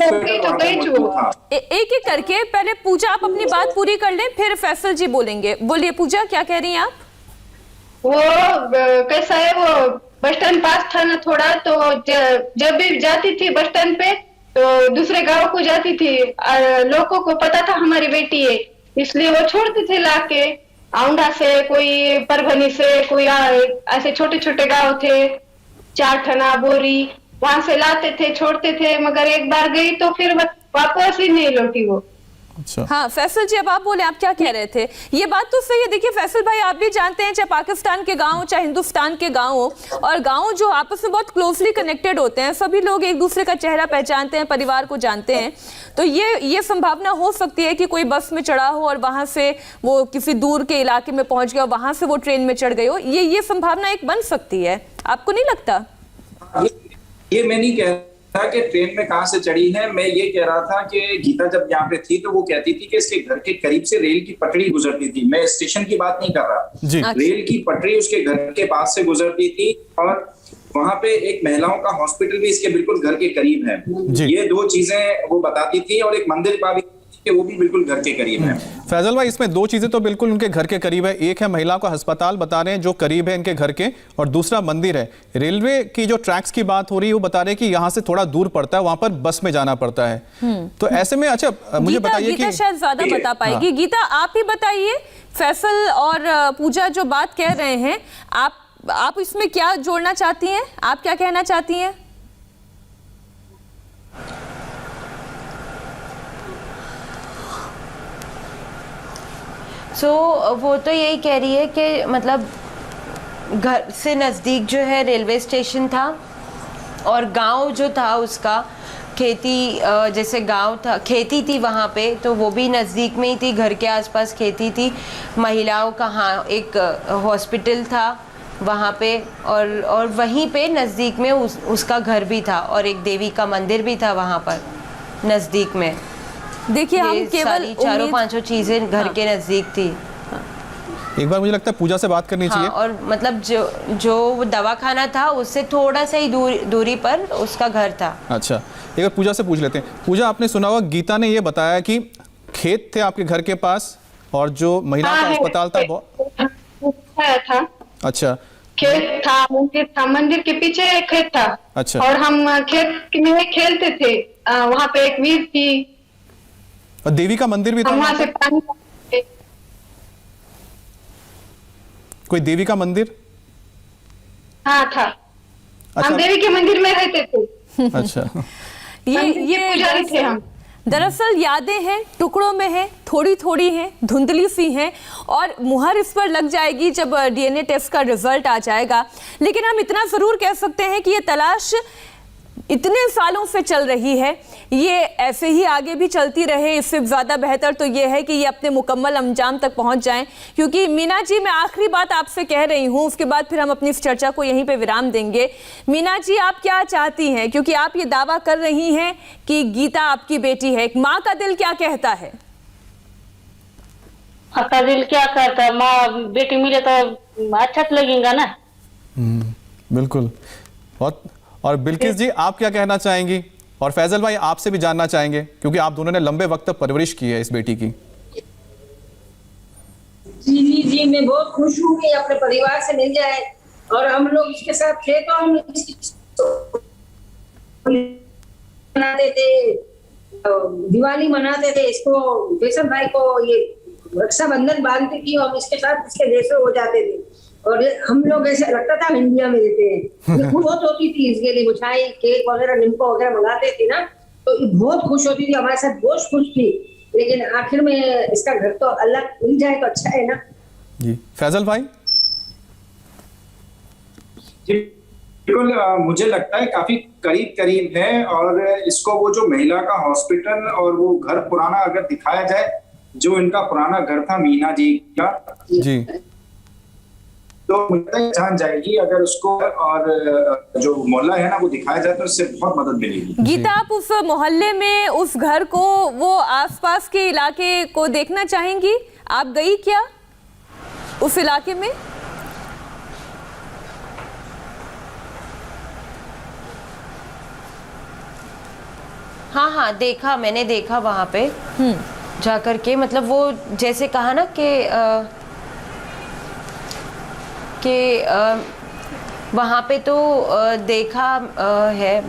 एक करके पहले पूजा आप अपनी बात पूरी कर लें, फिर फैसल जी बोलेंगे। बोलिए पूजा, क्या कह रही हैं आप? वो कैसा है, वो बस स्टैंड पास था ना थोड़ा, तो जब भी जाती थी बस स्टैंड पे तो दूसरे गांव को जाती थी, लोगों को पता था हमारी बेटी है, इसलिए वो छोड़ते थे लाके। औंढा से, कोई परभनी से, कोई ऐसे छोटे छोटे गांव थे, चारठना, बोरी, वहां से लाते थे, छोड़ते थे। मगर एक बार गई तो फिर वापस ही नहीं लौटी वो। अच्छा। हाँ फैसल जी, अब आप बोले, आप क्या कह रहे थे? ये बात तो सही है। देखिए फैसल भाई, आप भी जानते हैं, चाहे पाकिस्तान के गांव चाहे हिंदुस्तान के गांव हो, और गांव जो आपस में बहुत क्लोजली कनेक्टेड होते हैं, सभी लोग एक दूसरे का चेहरा पहचानते हैं, परिवार को जानते हैं, तो ये संभावना हो सकती है कि कोई बस में चढ़ा हो और वहां से वो किसी दूर के इलाके में पहुंच गया, वहां से वो ट्रेन में चढ़ गई हो। ये संभावना एक बन सकती है, आपको नहीं लगता? ये मैं नहीं कह रहा कि ट्रेन में कहां से चढ़ी है, मैं ये कह रहा था कि गीता जब यहाँ पे थी तो वो कहती थी कि इसके घर के करीब से रेल की पटरी गुजरती थी। मैं स्टेशन की बात नहीं कर रहा, जी। रेल की पटरी उसके घर के पास से गुजरती थी, और वहां पे एक महिलाओं का हॉस्पिटल भी इसके बिल्कुल घर के करीब है। जी। ये दो चीजें वो बताती थी, और एक मंदिर का भी कि वो भी बिल्कुल घर के करीब है। फैजल भाई, इसमें दो चीजें तो बिल्कुल उनके घर के करीब है। एक है महिलाओं का अस्पताल बता रहे हैं जो करीब है इनके घर के, और दूसरा मंदिर है। रेलवे की जो ट्रैक्स की बात हो रही है वो बता रहे हैं कि यहाँ से थोड़ा दूर पड़ता है, वहां पर बस में जाना पड़ता है। तो ऐसे में अच्छा मुझे बताइए गीता कि शायद ज्यादा बता पाएगी। हाँ। गीता, आप ही बताइए, फैसल और पूजा जो बात कह रहे हैं, आप इसमें क्या जोड़ना चाहती हैं? आप क्या कहना चाहती हैं? वो तो यही कह रही है कि मतलब घर से नज़दीक जो है रेलवे स्टेशन था, और गांव जो था उसका खेती, जैसे गांव था, खेती थी वहाँ पे, तो वो भी नज़दीक में ही थी, घर के आसपास खेती थी। महिलाओं का हाँ एक हॉस्पिटल था वहाँ पे, और वहीं पे नज़दीक में उसका घर भी था, और एक देवी का मंदिर भी था वहाँ पर नज़दीक में। देखिए, हम केवल चारों पांचों चीजें घर के नजदीक थी। एक बार मुझे लगता है पूजा से बात करनी चाहिए। और मतलब जो दवाखाना था उससे थोड़ा सा ही दूरी पर उसका घर था। अच्छा, एक बार पूजा से पूछ लेते हैं। पूजा, आपने सुना होगा गीता ने ये बताया कि खेत थे आपके घर के पास, और जो महिला का अस्पताल था अच्छा, खेत था, मंदिर के पीछे एक खेत था। अच्छा। और हम खेत में खेलते थे, वहाँ पे एक वीर थी, और देवी का मंदिर भी था वहाँ से पानी, कोई देवी का मंदिर? हाँ था। अच्छा। हम देवी के मंदिर में रहते थे। अच्छा। ये पुजारी थे हम। दरअसल यादें हैं, टुकड़ों में हैं, थोड़ी थोड़ी हैं, धुंधली सी हैं, और मुहर इस पर लग जाएगी जब डीएनए टेस्ट का रिजल्ट आ जाएगा। लेकिन हम इतना जरूर कह सकते हैं कि ये तलाश इतने सालों से चल रही है, ये ऐसे ही आगे भी चलती रहे। इससे ज़्यादा बेहतर तो ये है कि ये अपने मुकम्मल अंजाम तक पहुंच जाएं। क्योंकि मीना जी, मैं आखिरी बात आपसे कह रही हूं, उसके बाद फिर हम अपनी इस चर्चा को यहीं पे विराम देंगे। मीना जी, आप क्या चाहती हैं? क्योंकि आप ये दावा कर रही हैं कि गीता आपकी बेटी है, एक माँ का दिल क्या कहता है? माँ का दिल क्या कहता है? माँ बेटी मिले तो अच्छा तो लगेगा ना। बिल्कुल। और बिल्किस जी, आप क्या कहना चाहेंगी? और फैजल भाई, आपसे भी जानना चाहेंगे, क्योंकि आप दोनों ने लंबे वक्त तक परवरिश की है इस बेटी की। जी, मैं बहुत खुश हूँ कि अपने परिवार से मिल जाए, और हम लोग इसके साथ थे, तो हम मनाते थे, दिवाली मनाते थे, इसको फैसल भाई को ये रक्षाबंधन बांधती थी, और इसके साथ इसके देश हो जाते थे, और हम लोग ऐसे लगता था इंडिया में रहते हैं। बहुत होती थी इसके लिए, मिठाई, केक वगैरह, निम्को वगैरह मंगाते थे ना, तो ये बहुत खुश होती थी, हमारे साथ बहुत खुश थी। लेकिन आखिर में इसका घर तो अल्लाह मिल जाए तो अच्छा है ना। जी, फैजल भाई। जी बिल्कुल, मुझे लगता है काफी करीब है, और इसको वो जो महिला का हॉस्पिटल और वो घर पुराना अगर दिखाया जाए, जो इनका पुराना घर था मीना जी का, जी, तो मुझे जान जाएगी अगर उसको, और जो मोहल्ला है ना वो दिखाया जाए तो इससे बहुत मदद मिलेगी। गीता, आप उस मोहल्ले में, उस घर को, वो आसपास के इलाके को देखना चाहेंगी? आप गई क्या उस इलाके में? हाँ, देखा, मैंने देखा वहाँ पे जाकर के। मतलब वो जैसे कहा ना कि वहाँ पे तो देखा है।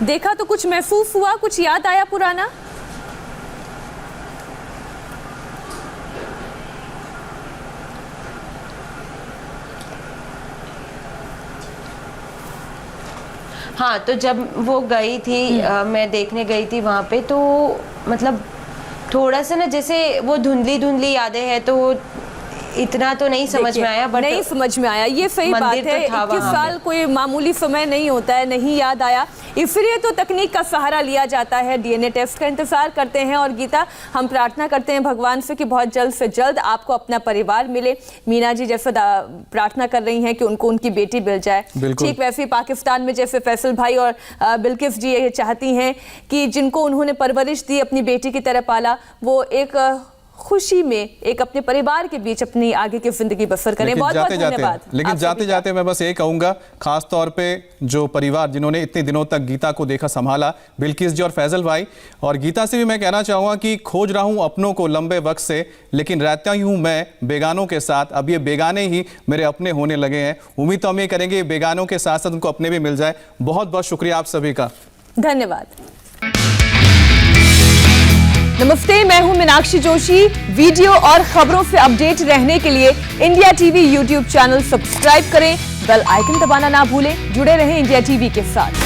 देखा तो कुछ महसूस हुआ, कुछ याद आया पुराना? हाँ, तो जब वो गई थी, मैं देखने गई थी वहाँ पे, तो मतलब थोड़ा सा ना जैसे वो धुंधली यादें हैं, तो इतना तो नहीं समझ में आया, बट नहीं समझ में आया, ये सही बात है। 21 साल कोई मामूली समय नहीं होता है, नहीं याद आया, इसलिए तो तकनीक का सहारा लिया जाता है, डीएनए टेस्ट का इंतजार करते हैं। और गीता, हम प्रार्थना करते हैं भगवान से कि बहुत जल्द से जल्द आपको अपना परिवार मिले। मीना जी जैसे प्रार्थना कर रही हैं कि उनको उनकी बेटी मिल जाए, ठीक वैसे ही पाकिस्तान में जैसे फैसल भाई और बिल्किस जी ये चाहती हैं कि जिनको उन्होंने परवरिश दी, अपनी बेटी की तरह पाला, वो एक खुशी में एक अपने परिवार के बीच अपनी आगे की जिंदगी बसर करें। बहुत बहुत धन्यवाद। लेकिन जाते जाते मैं बस ये कहूंगा, खास तौर पे जो परिवार जिन्होंने इतने दिनों तक गीता को देखा संभाला, बिल्किस जी और फैजल भाई, और गीता से भी मैं कहना चाहूंगा कि खोज रहा हूं अपनों को लंबे वक्त से, लेकिन रहता ही हूं मैं बेगानों के साथ। अब ये बेगाने ही मेरे अपने होने लगे हैं। उम्मीद तो हम ये करेंगे बेगानों के साथ साथ उनको अपने भी मिल जाए। बहुत बहुत शुक्रिया आप सभी का, धन्यवाद। नमस्ते, मैं हूं मीनाक्षी जोशी। वीडियो और खबरों से अपडेट रहने के लिए India TV YouTube channel subscribe करें, बेल आइकन दबाना ना भूलें। जुड़े रहें इंडिया टीवी के साथ।